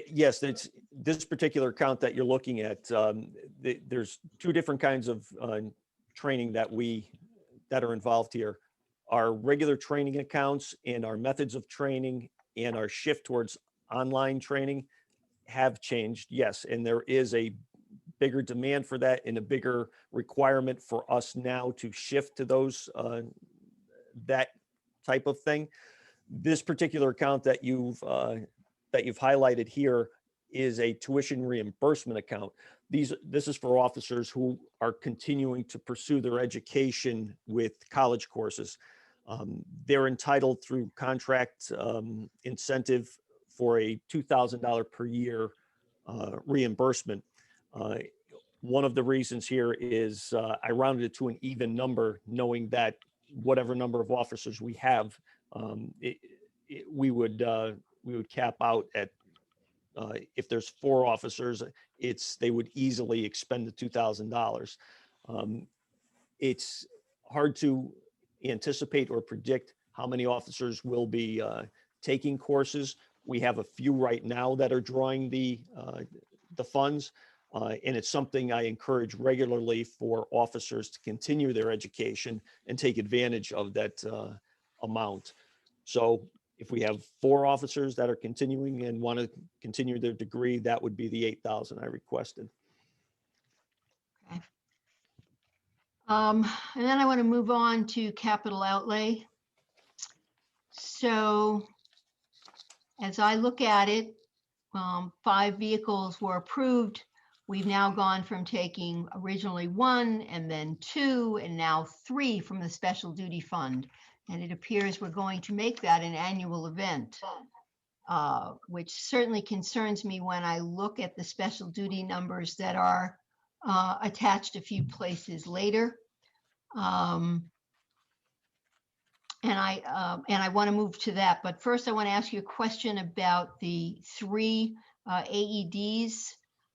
Yes, it's this particular account that you're looking at. There's 2 different kinds of training that are involved here. Our regular training accounts and our methods of training and our shift towards online training have changed, yes, and there is a bigger demand for that and a bigger requirement for us now to shift to those that type of thing. This particular account that you've highlighted here is a tuition reimbursement account. This is for officers who are continuing to pursue their education with college courses. They're entitled through contract incentive for a $2,000 per year reimbursement. One of the reasons here is I rounded it to an even number, knowing that whatever number of officers we have, we would cap out at, if there's 4 officers, they would easily expend the $2,000. It's hard to anticipate or predict how many officers will be taking courses. We have a few right now that are drawing the funds, and it's something I encourage regularly for officers to continue their education and take advantage of that amount. So if we have 4 officers that are continuing and want to continue their degree, that would be the 8,000 I requested. Okay. And then I want to move on to capital outlay. So as I look at it, 5 vehicles were approved. We've now gone from taking originally 1 and then 2 and now 3 from the special duty fund. And it appears we're going to make that an annual event, which certainly concerns me when I look at the special duty numbers that are attached a few places later. And I want to move to that. But first, I want to ask you a question about the 3 AEDs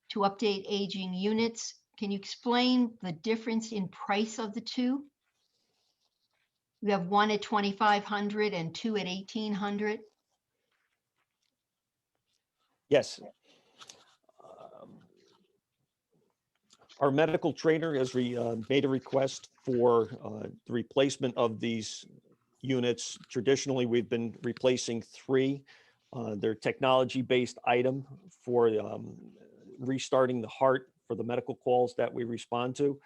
to update aging units. Can you explain the difference in price of the 2? We have 1 at $2,500 and 2 at $1,800. Yes. Our medical trainer has made a request for the replacement of these units. Traditionally, we've been replacing 3. They're technology-based item for restarting the heart for the medical calls that we respond to.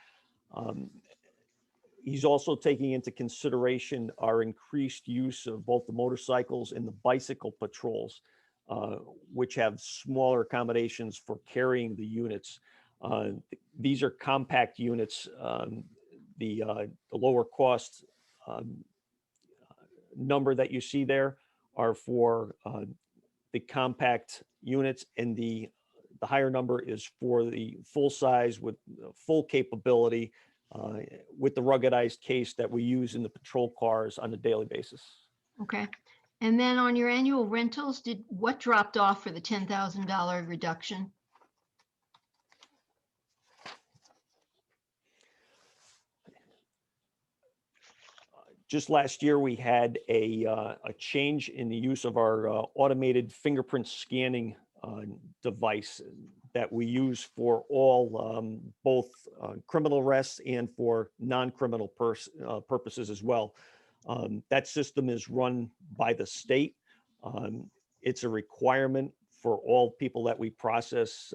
He's also taking into consideration our increased use of both the motorcycles and the bicycle patrols, which have smaller accommodations for carrying the units. These are compact units. The lower cost number that you see there are for the compact units, and the higher number is for the full size with full capability with the ruggedized case that we use in the patrol cars on a daily basis. Okay. And then on your annual rentals, what dropped off for the $10,000 reduction? Just last year, we had a change in the use of our automated fingerprint scanning device. that we use for all, both criminal arrests and for non-criminal purposes as well. That system is run by the state. It's a requirement for all people that we process,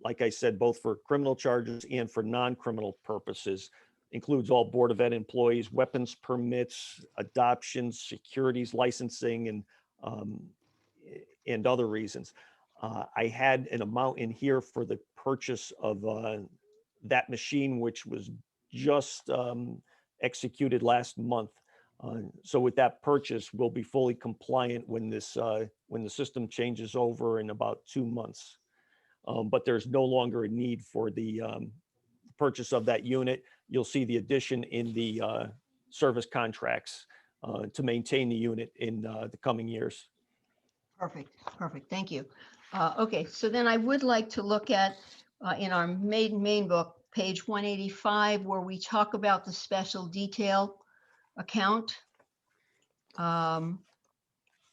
like I said, both for criminal charges and for non-criminal purposes. Includes all Board of Ed employees, weapons permits, adoptions, securities, licensing, and other reasons. I had an amount in here for the purchase of that machine, which was just executed last month. So with that purchase, we'll be fully compliant when the system changes over in about 2 months. But there's no longer a need for the purchase of that unit. You'll see the addition in the service contracts to maintain the unit in the coming years. Perfect, perfect. Thank you. Okay, so then I would like to look at in our main book, page 185, where we talk about the special detail account.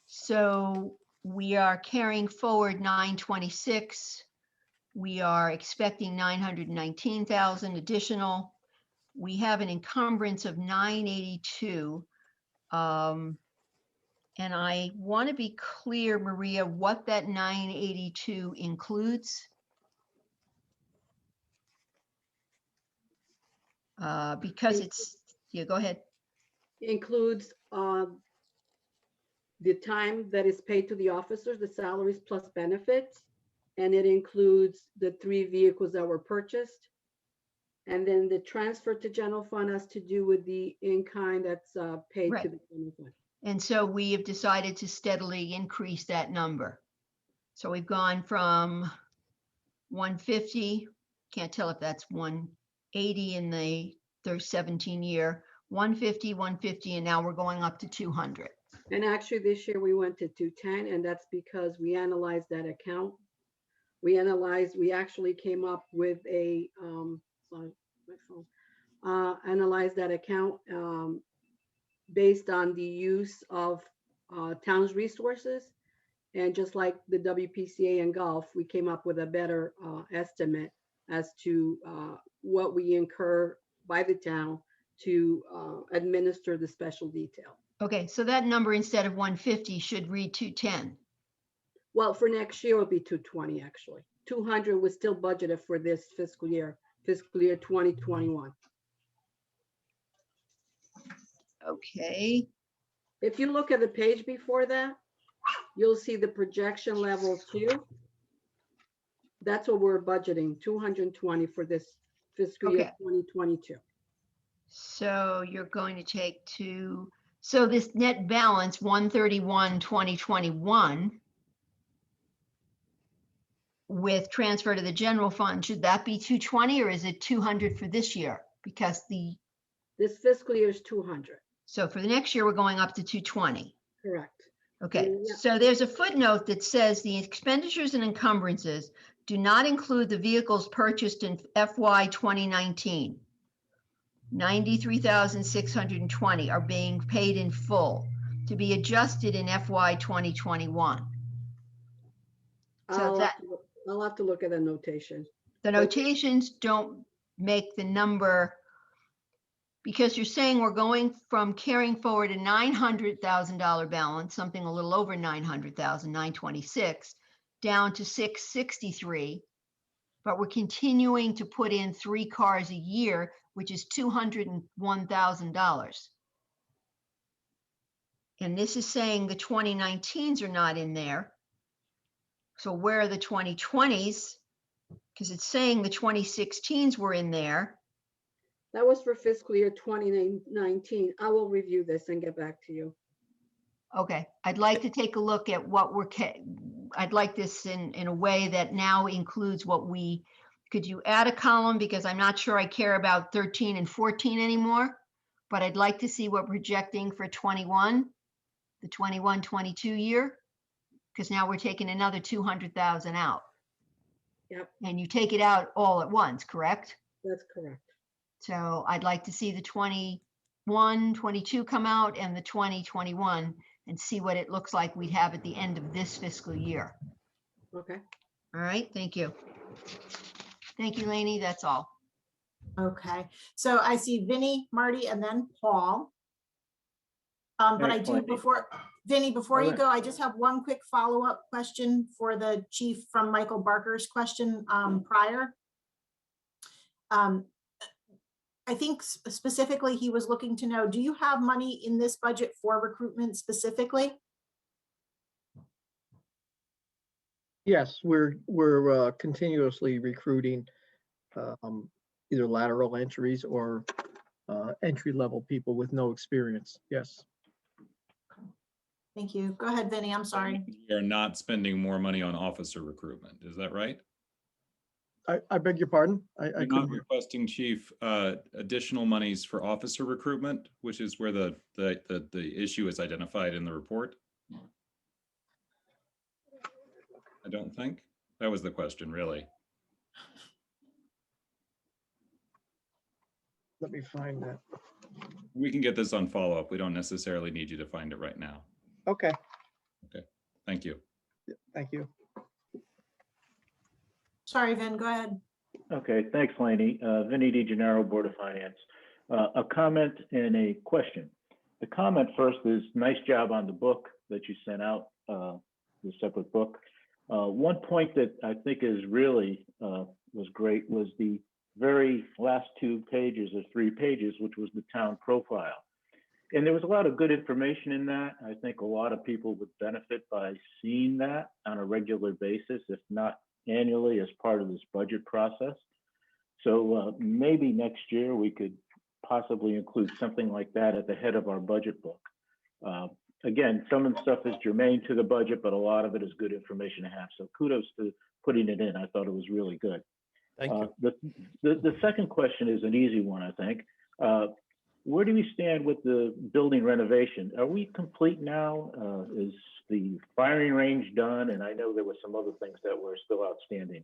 So we are carrying forward 926. We are expecting 919,000 additional. We have an encumbrance of 982. And I want to be clear, Maria, what that 982 includes. Because it's, yeah, go ahead. Includes the time that is paid to the officers, the salaries plus benefits, and it includes the 3 vehicles that were purchased. And then the transfer to general fund has to do with the in-kind that's paid Right. to the general fund. And so we have decided to steadily increase that number. So we've gone from 150, can't tell if that's 180 in the 17 year, 150, 150, and now we're going up to 200. And actually this year we went to 210, and that's because we analyzed that account. We actually came up with a, sorry, my phone, analyzed that account based on the use of town's resources. And just like the WPCA and Gulf, we came up with a better estimate as to what we incur by the town to administer the special detail. Okay, so that number instead of 150 should read 210. Well, for next year, it'll be 220, actually. 200 was still budgeted for this fiscal year 2021. Okay, If you look at the page before that, you'll see the projection level too. That's what we're budgeting, 220 for this fiscal year Okay. 2022. so you're going to take so this net balance 131, 2021 with transfer to the general fund, should that be 220 or is it 200 for this year? Because This fiscal year is 200, so for the next year, we're going up to 220. correct. Okay, Yeah. so there's a footnote that says the expenditures and encumbrances do not include the vehicles purchased in FY 2019. 93,620 are being paid in full to be adjusted in FY 2021. So I'll have to look at the notation. the notations don't make the number, because you're saying we're going from carrying forward a $900,000 balance, something a little over 900,000, 926, down to 663. But we're continuing to put in 3 cars a year, which is $201,000. And this is saying the 2019s are not in there. So where are the 2020s? Because it's saying the 2016s were in there. That was for fiscal year 2019. I will review this and get back to you. Okay, I'd like to take a look at what I'd like this in a way that now includes what could you add a column? Because I'm not sure I care about 13 and 14 anymore, but I'd like to see what we're projecting for 21, the 21-22 year, because now we're taking another 200,000 out. Yep, And you take it out all at once, correct? that's correct. So I'd like to see the 21, 22 come out and the 2021 and see what it looks like we'd have at the end of this fiscal year. Okay. All right, thank you. Thank you, Lainey. That's all. Okay, so I see Vinny, Marty, and then Paul. But I do Vinny, before you go, I just have one quick follow-up question for the chief from Michael Barker's question prior. I think specifically he was looking to know, do you have money in this budget for recruitment specifically? Yes, we're continuously recruiting either lateral entries or entry-level people with no experience. Yes. Thank you. Go ahead, Vinny. I'm sorry. You're not spending more money on officer recruitment. Is that right? I beg your pardon? I You're not couldn't. requesting, Chief, additional monies for officer recruitment, which is where the issue is identified in the report? I don't think. That was the question, really. Let me find that. We can get this on follow-up. We don't necessarily need you to find it right now. Okay, Okay, thank you. thank you. Sorry, Vin, go ahead. Okay, thanks, Lainey. Vinny DeGennaro, Board of Finance. A comment and a question. The comment first is nice job on the book that you sent out, the separate book. One point that I think is really was great was the very last 2 pages or 3 pages, which was the town profile. And there was a lot of good information in that. I think a lot of people would benefit by seeing that on a regular basis, if not annually, as part of this budget process. So maybe next year we could possibly include something like that at the head of our budget book. Again, some of the stuff is germane to the budget, but a lot of it is good information to have. So kudos to putting it in. I thought it was really good. Thank you. The second question is an easy one, I think. Where do we stand with the building renovation? Are we complete now? Is the firing range done? And I know there were some other things that were still outstanding.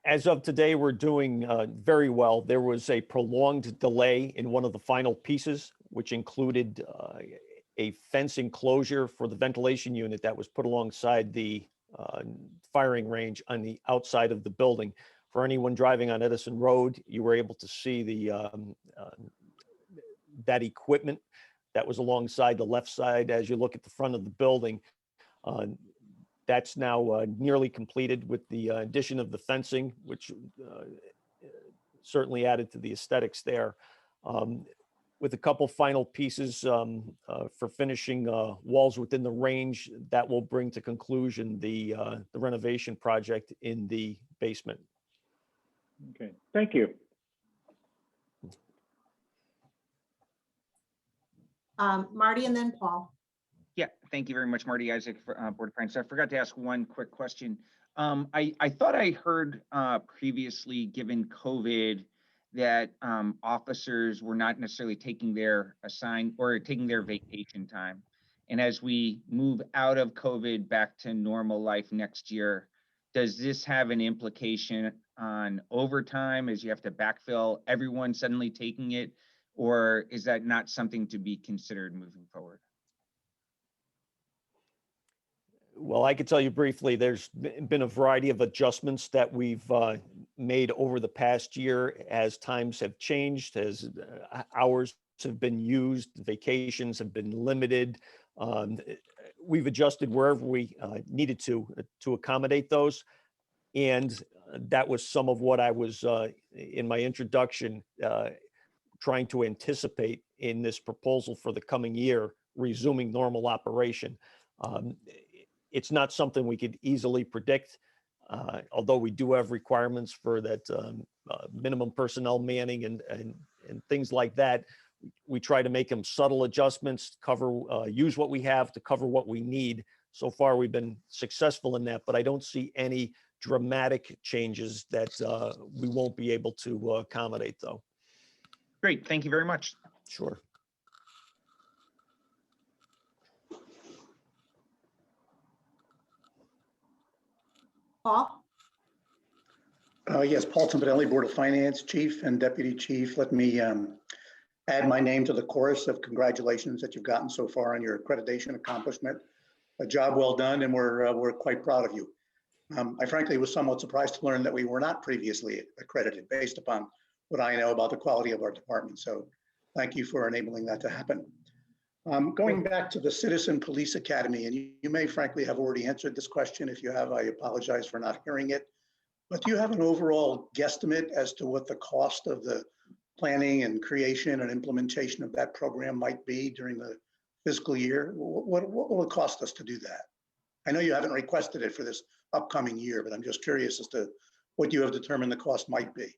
As of today, we're doing very well. There was a prolonged delay in one of the final pieces, which included a fence enclosure for the ventilation unit that was put alongside the firing range on the outside of the building. For anyone driving on Edison Road, you were able to see the that equipment that was alongside the left side as you look at the front of the building. That's now nearly completed with the addition of the fencing, which certainly added to the aesthetics there. With a couple final pieces for finishing walls within the range, that will bring to conclusion the renovation project in the basement. Okay, thank you. Marty and then Paul. Yeah, thank you very much, Marty Isaac, for Board of Finance. I forgot to ask one quick question. I thought I heard previously, given COVID, that officers were not necessarily taking their assigned or taking their vacation time. And as we move out of COVID back to normal life next year, does this have an implication on overtime as you have to backfill everyone suddenly taking it? Or is that not something to be considered moving forward? Well, I could tell you briefly, there's been a variety of adjustments that we've made over the past year as times have changed, as hours have been used, vacations have been limited. We've adjusted wherever we needed to accommodate those. And that was some of what I was in my introduction trying to anticipate in this proposal for the coming year, resuming normal operation. It's not something we could easily predict, although we do have requirements for that minimum personnel manning and things like that. We try to make them subtle adjustments, use what we have to cover what we need. So far, we've been successful in that, but I don't see any dramatic changes that we won't be able to accommodate, though. Great, thank you very much. Sure. Paul? Yes, Paul Timpanelli, Board of Finance, Chief and Deputy Chief. Let me add my name to the chorus of congratulations that you've gotten so far on your accreditation accomplishment. a job well done, and we're quite proud of you. I frankly was somewhat surprised to learn that we were not previously accredited based upon what I know about the quality of our department. So thank you for enabling that to happen. Going back to the Citizen Police Academy, and you may frankly have already answered this question. If you have, I apologize for not hearing it. But do you have an overall guesstimate as to what the cost of the planning and creation and implementation of that program might be during the fiscal year? What will it cost us to do that? I know you haven't requested it for this upcoming year, but I'm just curious as to what you have determined the cost might be.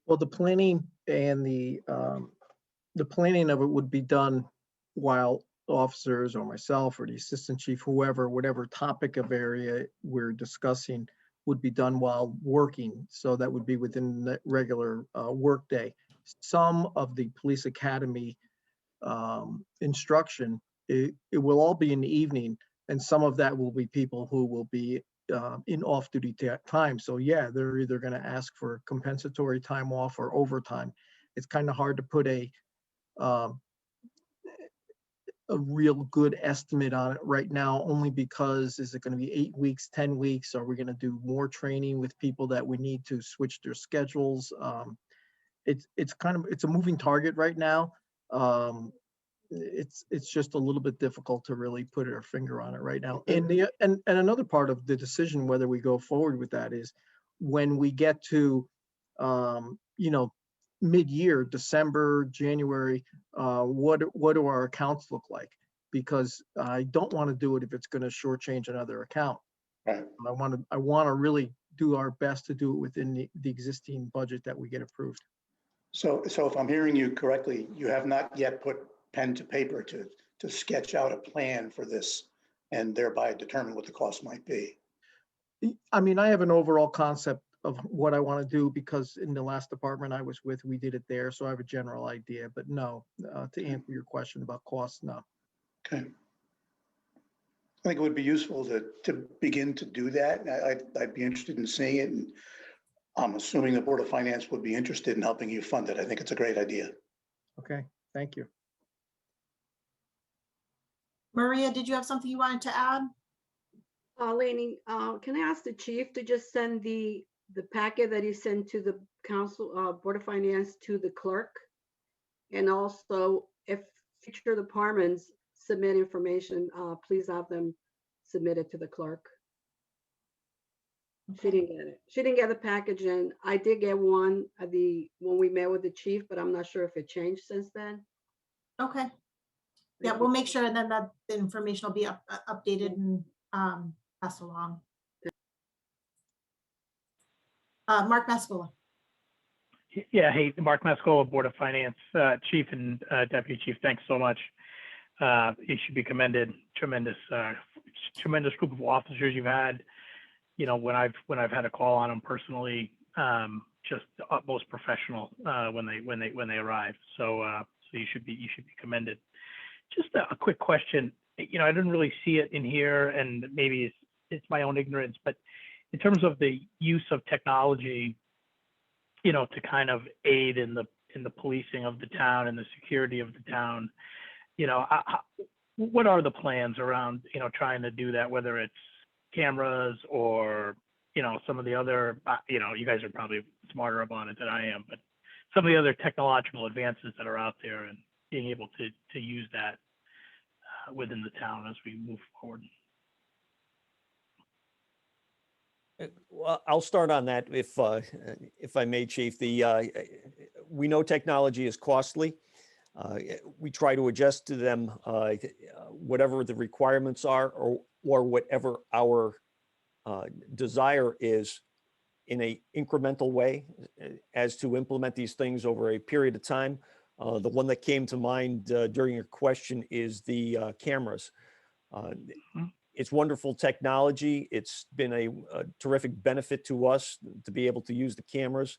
Well, the planning and the planning of it would be done while officers or myself or the assistant chief, whoever, whatever topic of area we're discussing would be done while working. So that would be within the regular workday. Some of the police academy instruction, it will all be in the evening, and some of that will be people who will be in off-duty time. So yeah, they're either going to ask for compensatory time off or overtime. It's kind of hard to put a real good estimate on it right now, only because is it going to be 8 weeks, 10 weeks? Are we going to do more training with people that we need to switch their schedules? It's a moving target right now. It's just a little bit difficult to really put our finger on it right now. And another part of the decision whether we go forward with that is when we get to mid-year, December, January, what do our accounts look like? Because I don't want to do it if it's going to shortchange another account. Right. I want to really do our best to do it within the existing budget that we get approved. So if I'm hearing you correctly, you have not yet put pen to paper to sketch out a plan for this and thereby determine what the cost might be. I mean, I have an overall concept of what I want to do because in the last department I was with, we did it there. So I have a general idea, but no, to answer your question about costs, no. Okay. I think it would be useful to begin to do that. I'd be interested in seeing it. And I'm assuming the Board of Finance would be interested in helping you fund it. I think it's a great idea. Okay, thank you. Maria, did you have something you wanted to add? Lainey, can I ask the chief to just send the packet that he sent to the council, Board of Finance to the clerk? And also, if future departments submit information, please have them submit it to the clerk. She didn't get it. She didn't get the package, and I did get one when we met with the chief, but I'm not sure if it changed since then. Okay. Yeah, we'll make sure then that the information will be updated and passed along. Mark Mascola. Yeah, hey, Mark Mascola, Board of Finance, Chief and Deputy Chief, thanks so much. You should be commended. Tremendous group of officers you've had. You know, when I've had a call on them personally, just the utmost professional when they arrive. So you should be commended. Just a quick question. You know, I didn't really see it in here, and maybe it's my own ignorance, but in terms of the use of technology, you know, to kind of aid in the policing of the town and the security of the town, you know, what are the plans around, you know, trying to do that, whether it's cameras or, you know, some of the other, you know, you guys are probably smarter about it than I am, but some of the other technological advances that are out there and being able to use that within the town as we move forward. Well, I'll start on that if I may, Chief. We know technology is costly. We try to adjust to them, whatever the requirements are or whatever our desire is in a incremental way as to implement these things over a period of time. The one that came to mind during your question is the cameras. It's wonderful technology. It's been a terrific benefit to us to be able to use the cameras,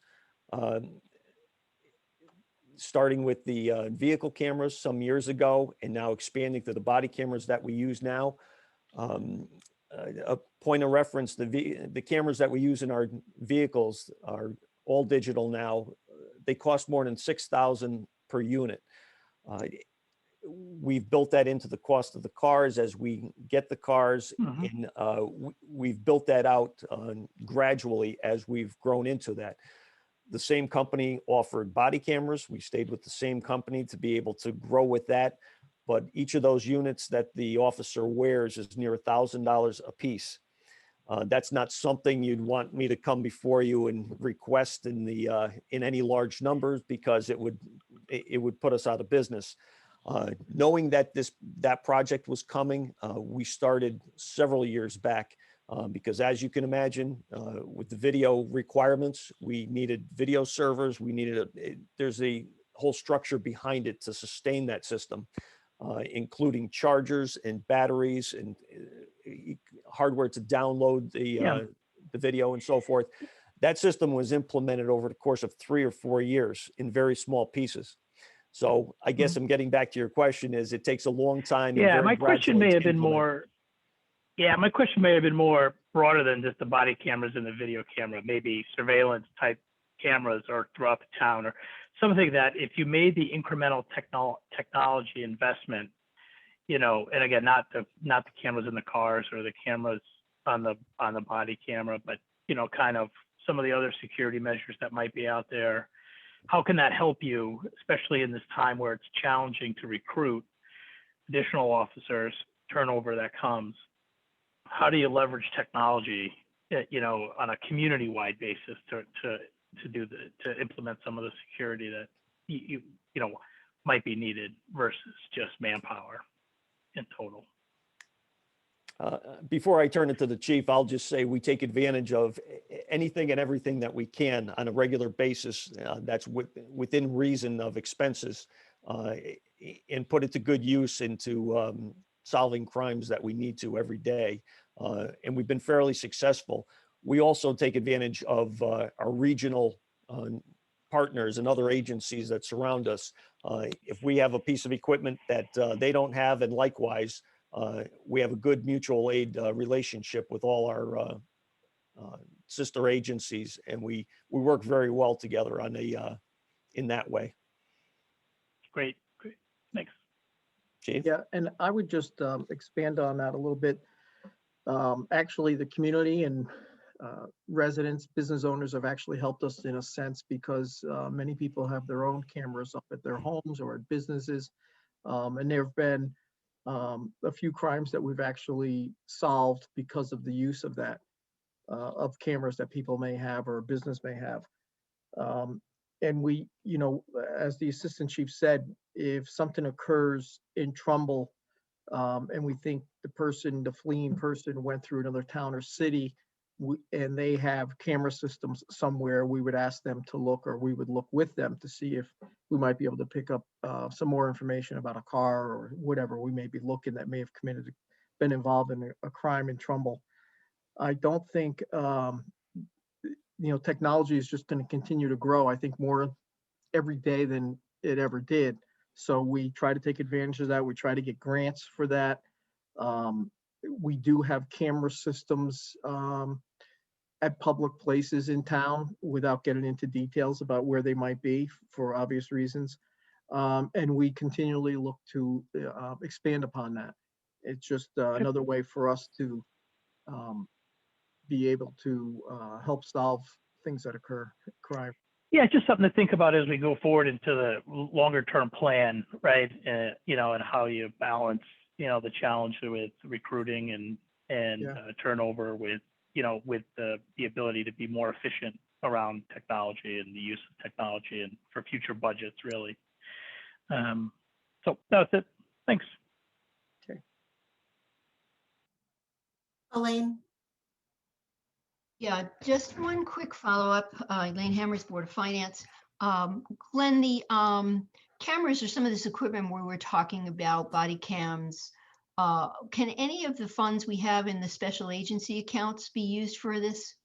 starting with the vehicle cameras some years ago and now expanding to the body cameras that we use now. A point of reference, the cameras that we use in our vehicles are all digital now. They cost more than $6,000 per unit. we've built that into the cost of the cars as we get the cars, Mhm. and we've built that out gradually as we've grown into that. The same company offered body cameras. We stayed with the same company to be able to grow with that. But each of those units that the officer wears is near $1,000 a piece. That's not something you'd want me to come before you and request in any large numbers, because it would put us out of business. Knowing that that project was coming, we started several years back, because as you can imagine, with the video requirements, we needed video servers. There's a whole structure behind it to sustain that system, including chargers and batteries and hardware to download the video and so forth. That system was implemented over the course of 3 or 4 years in very small pieces. So I guess I'm getting back to your question, is it takes a long time. and Yeah, very my question gradually may to have been implement. more. Yeah, my question may have been more broader than just the body cameras and the video camera, maybe surveillance type cameras or throughout the town, or something that if you made the incremental technology investment, you know, and again, not the cameras in the cars or the cameras on the body camera, but, you know, kind of some of the other security measures that might be out there. How can that help you, especially in this time where it's challenging to recruit additional officers, turnover that comes? How do you leverage technology, you know, on a community-wide basis to implement some of the security that you know might be needed versus just manpower in total? Before I turn it to the chief, I'll just say we take advantage of anything and everything that we can on a regular basis that's within reason of expenses, and put it to good use into solving crimes that we need to every day. And we've been fairly successful. We also take advantage of our regional partners and other agencies that surround us. If we have a piece of equipment that they don't have, and likewise, we have a good mutual aid relationship with all our sister agencies, and we work very well together on in that way. Great, thanks. Chief? Yeah, and I would just expand on that a little bit. Actually, the community and residents, business owners have actually helped us in a sense, because many people have their own cameras up at their homes or at businesses. And there have been a few crimes that we've actually solved because of the use of that, of cameras that people may have or a business may have. And we, you know, as the assistant chief said, if something occurs in Trumbull, and we think the fleeing person went through another town or city, and they have camera systems somewhere, we would ask them to look, or we would look with them to see if we might be able to pick up some more information about a car or whatever we may be looking that may have been involved in a crime in Trumbull. I don't think, you know, technology is just going to continue to grow. I think more every day than it ever did. So we try to take advantage of that. We try to get grants for that. We do have camera systems at public places in town, without getting into details about where they might be for obvious reasons. And we continually look to expand upon that. It's just another way for us to be able to help solve things that occur, crime. Yeah, just something to think about as we go forward into the longer term plan, right? You know, and how you balance, you know, the challenge with recruiting and turnover with, you know, with the ability to be more efficient around technology and the use of technology and for future budgets, really. So that's it. Thanks. Okay. Elaine? Yeah, just one quick follow-up. Elaine Hammers, Board of Finance. Glenn, the cameras or some of this equipment where we're talking about body cams, can any of the funds we have in the special agency accounts be used for this?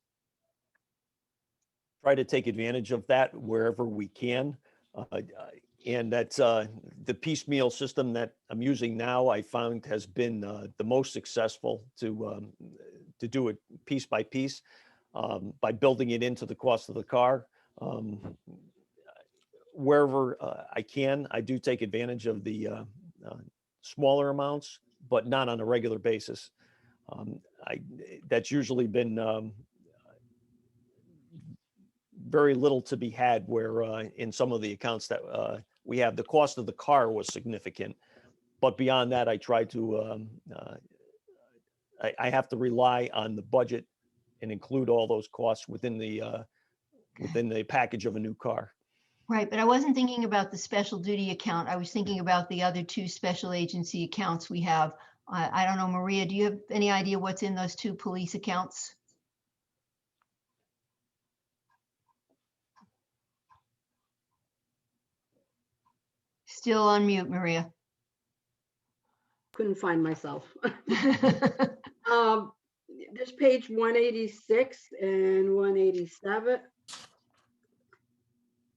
Try to take advantage of that wherever we can. And that's the piecemeal system that I'm using now, I found has been the most successful to do it piece by piece, by building it into the cost of the car. Wherever I can, I do take advantage of the smaller amounts, but not on a regular basis. That's usually been very little to be had, where in some of the accounts that we have, the cost of the car was significant. But beyond that, I try to, I have to rely on the budget and include all those costs within the package of a new car. Right, but I wasn't thinking about the special duty account. I was thinking about the other two special agency accounts we have. I don't know, Maria, do you have any idea what's in those two police accounts? Still on mute, Maria. Couldn't find myself. There's page 186 and 187.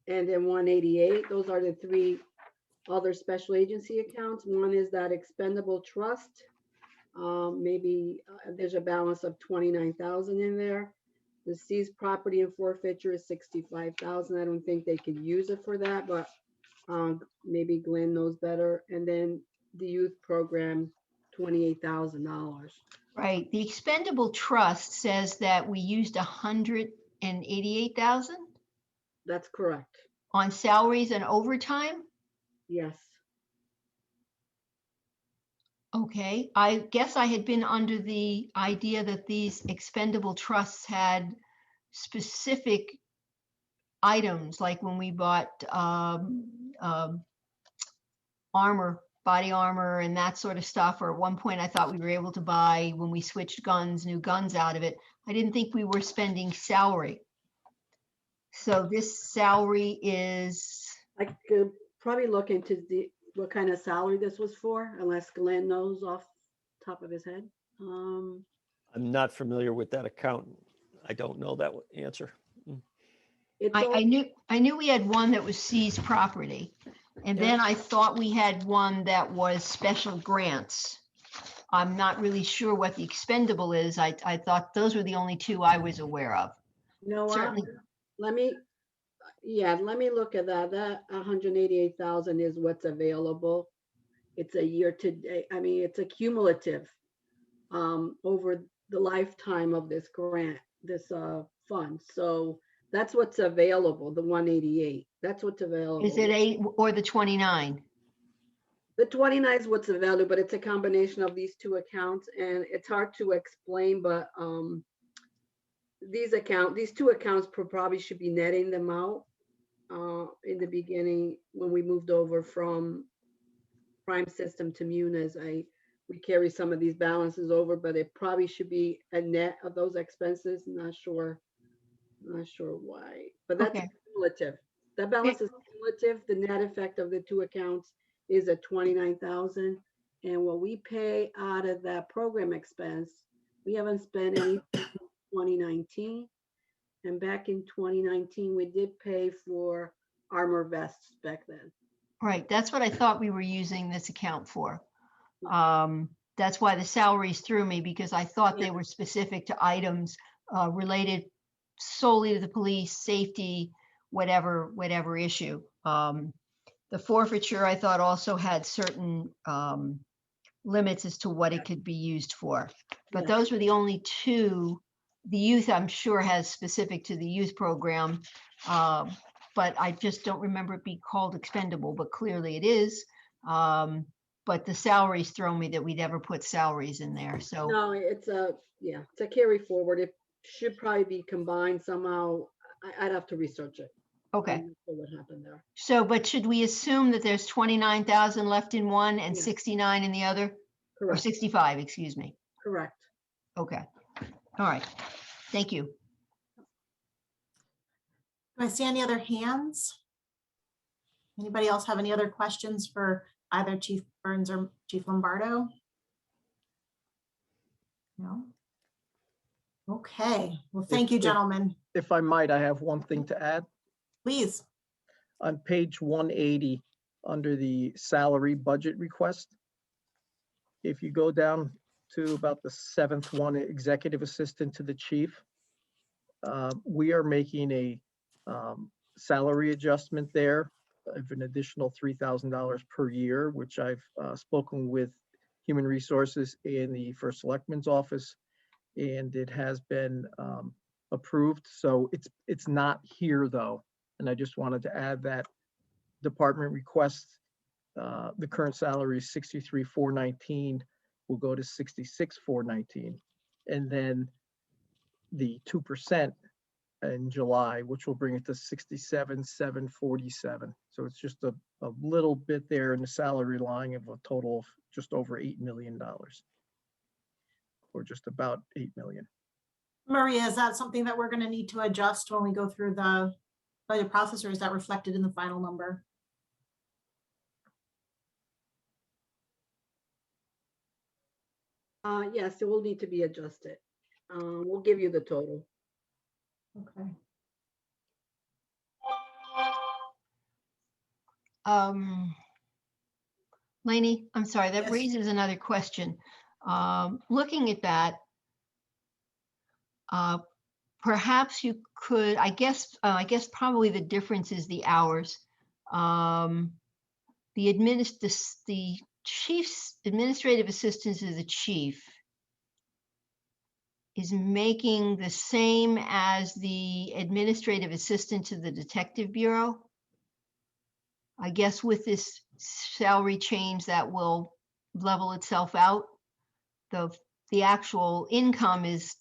And then 188, those are the three other special agency accounts. One is that expendable trust. Maybe there's a balance of 29,000 in there. The seized property and forfeiture is 65,000. I don't think they could use it for that, but maybe Glenn knows better. And then the youth program, $28,000. Right, the expendable trust says that we used 188,000 That's correct. on salaries and overtime. Yes. Okay, I guess I had been under the idea that these expendable trusts had specific items, like when we bought armor, body armor and that sort of stuff. Or at one point I thought we were able to buy, when we switched guns, new guns out of it. I didn't think we were spending salary. So this salary is, I could probably look into what kind of salary this was for, unless Glenn knows off the top of his head. I'm not familiar with that account. I don't know that answer. I knew we had one that was seized property. And then I thought we had one that was special grants. I'm not really sure what the expendable is. I thought those were the only two I was aware of. No, Certainly. let me look at that. That 188,000 is what's available. It's a year to date. I mean, it's a cumulative over the lifetime of this grant, this fund. So that's what's available, the 188. That's what's available. Is it 8 or the 29? The 29 is what's available, but it's a combination of these two accounts, and it's hard to explain, but these two accounts probably should be netting them out in the beginning. When we moved over from Prime System to Munis, we carry some of these balances over, but it probably should be a net of those expenses. Not sure why, but that's cumulative. That balance is cumulative. The net effect of the two accounts is at 29,000, and what we pay out of that program expense, we haven't spent any 2019, and back in 2019 we did pay for armor vests back then. Right, that's what I thought we were using this account for. That's why the salaries threw me, because I thought they were specific to items related solely to the police, safety, whatever issue. The forfeiture, I thought, also had certain limits as to what it could be used for. But those were the only two. The youth, I'm sure, has specific to the youth program, but I just don't remember it being called expendable, but clearly it is. But the salaries throw me that we'd ever put salaries in there. So no, it's a carry forward. It should probably be combined somehow. I'd have to research it. Okay. What happened there? So, but should we assume that there's 29,000 left in one and 69 in the other? Correct. Or 65, excuse me. Correct. Okay. All right. Thank you. Do I see any other hands? Anybody else have any other questions for either Chief Burns or Chief Lombardo? No? Okay. Well, thank you, gentlemen. If I might, I have one thing to add. Please. On page 180, under the salary budget request, if you go down to about the 7th one, executive assistant to the chief, we are making a salary adjustment there of an additional $3,000 per year, which I've spoken with Human Resources in the First Selectman's office, and it has been approved. So it's not here though. And I just wanted to add that department requests, the current salary is $63,419, will go to $66,419. And then the 2% in July, which will bring it to $67,747. So it's just a little bit there in the salary line of a total of just over $8 million, or just about 8 million. Maria, is that something that we're going to need to adjust when we go through the budget process, or is that reflected in the final number? Yes, it will need to be adjusted. We'll give you the total. Okay. Lainey, I'm sorry, that Yes. raises another question. Looking at that, perhaps you could, I guess probably the difference is the hours. The chief's administrative assistant to the chief is making the same as the administrative assistant to the detective bureau. I guess with this salary change that will level itself out. The actual income is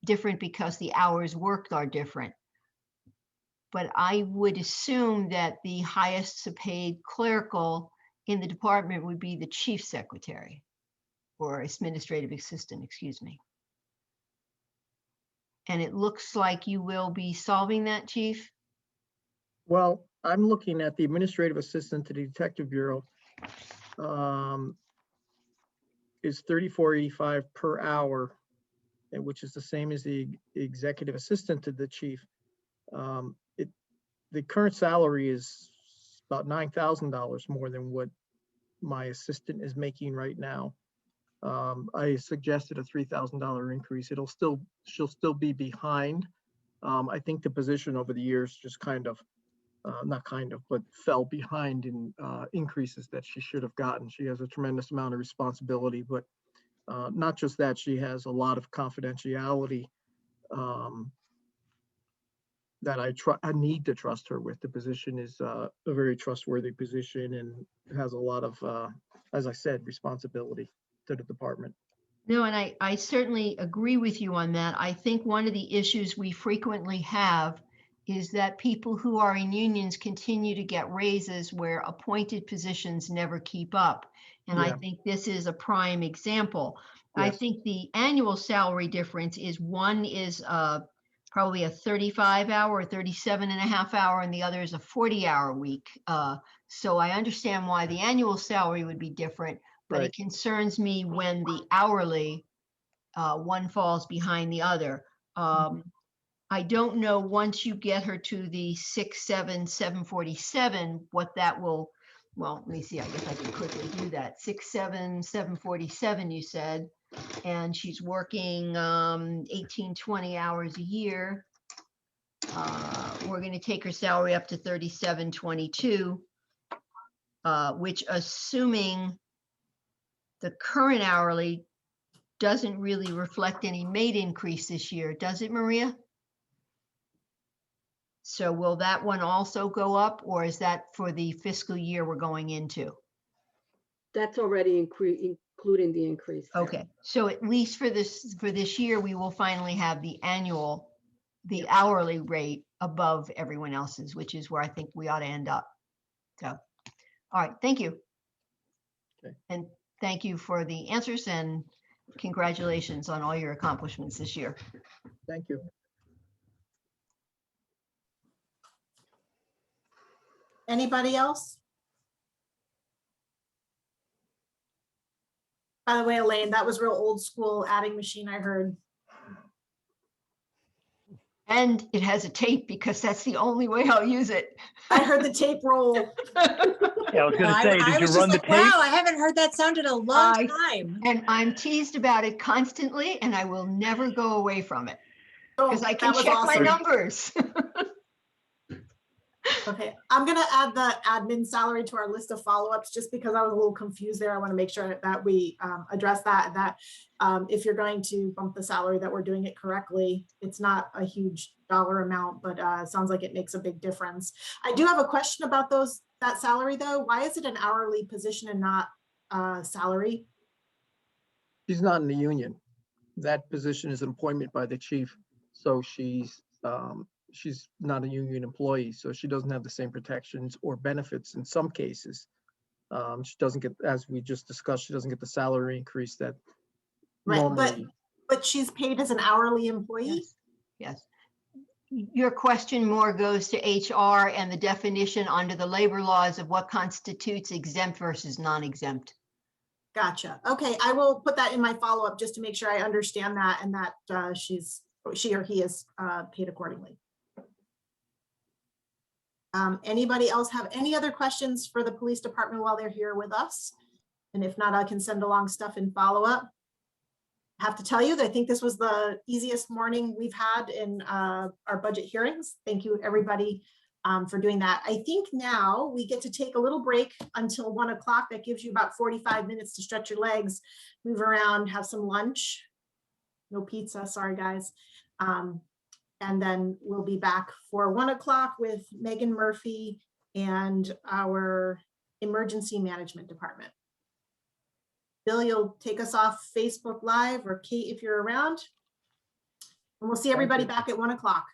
different because the hours worked are different. But I would assume that the highest paid clerical in the department would be the chief secretary or administrative assistant, excuse me. And it looks like you will be solving that, Chief? Well, I'm looking at the administrative assistant to the Detective Bureau. Is $34.85 per hour, which is the same as the executive assistant to the chief. The current salary is about $9,000 more than what my assistant is making right now. I suggested a $3,000 increase. She'll still be behind. I think the position over the years just but fell behind in increases that she should have gotten. She has a tremendous amount of responsibility, but not just that, she has a lot of confidentiality that I need to trust her with. The position is a very trustworthy position and has a lot of, as I said, responsibility to the department. No, and I certainly agree with you on that. I think one of the issues we frequently have is that people who are in unions continue to get raises where appointed positions never keep up. And I think this is a prime example. Yes. I think the annual salary difference is one is probably a 35-hour or 37.5-hour, and the other is a 40-hour week. So I understand why the annual salary would be different, but It concerns me when the hourly one falls behind the other. I don't know, once you get her to the 67747, what that will, well, let me see, I guess I can quickly do that. 67747, you said, and she's working 18, 20 hours a year. We're going to take her salary up to 3722, which, assuming the current hourly doesn't really reflect any MAID increase this year, does it, Maria? So will that one also go up, or is that for the fiscal year we're going into? That's already including the increase. Okay, so at least for this year, we will finally have the hourly rate above everyone else's, which is where I think we ought to end up. So, all right, thank you. Okay. And thank you for the answers, and congratulations on all your accomplishments this year. Thank you. Anybody else? By the way, Elaine, that was real old school adding machine, I heard. And it has a tape because that's the only way I'll use it. I heard the tape roll. Yeah, I was going to say, I did was you run just the like, tape? wow, I haven't heard that sound in a long time. And I'm teased about it constantly, and I will never go away from it because I can That was check my awesome. numbers. Okay, I'm gonna add the admin salary to our list of follow-ups just because I was a little confused there. I want to make sure that we address that, if you're going to bump the salary, that we're doing it correctly. It's not a huge dollar amount, but it sounds like it makes a big difference. I do have a question about that salary though. Why is it an hourly position and not salary? She's not in the union. That position is an appointment by the chief. So she's not a union employee, so she doesn't have the same protections or benefits in some cases. She doesn't get, as we just discussed, she doesn't get the salary increase that Right, normally. but she's paid as an hourly employee? Yes. Your question more goes to HR and the definition under the labor laws of what constitutes exempt versus non-exempt. Gotcha. Okay, I will put that in my follow-up just to make sure I understand that and that she or he is paid accordingly. Anybody else have any other questions for the police department while they're here with us? And if not, I can send along stuff in follow-up. I have to tell you that I think this was the easiest morning we've had in our budget hearings. Thank you, everybody, for doing that. I think now we get to take a little break until 1 o'clock. That gives you about 45 minutes to stretch your legs, move around, have some lunch. No pizza, sorry guys. And then we'll be back for 1 o'clock with Megan Murphy and our emergency management department. Bill, you'll take us off Facebook Live, or Kate, if you're around. And we'll see everybody back at 1 o'clock.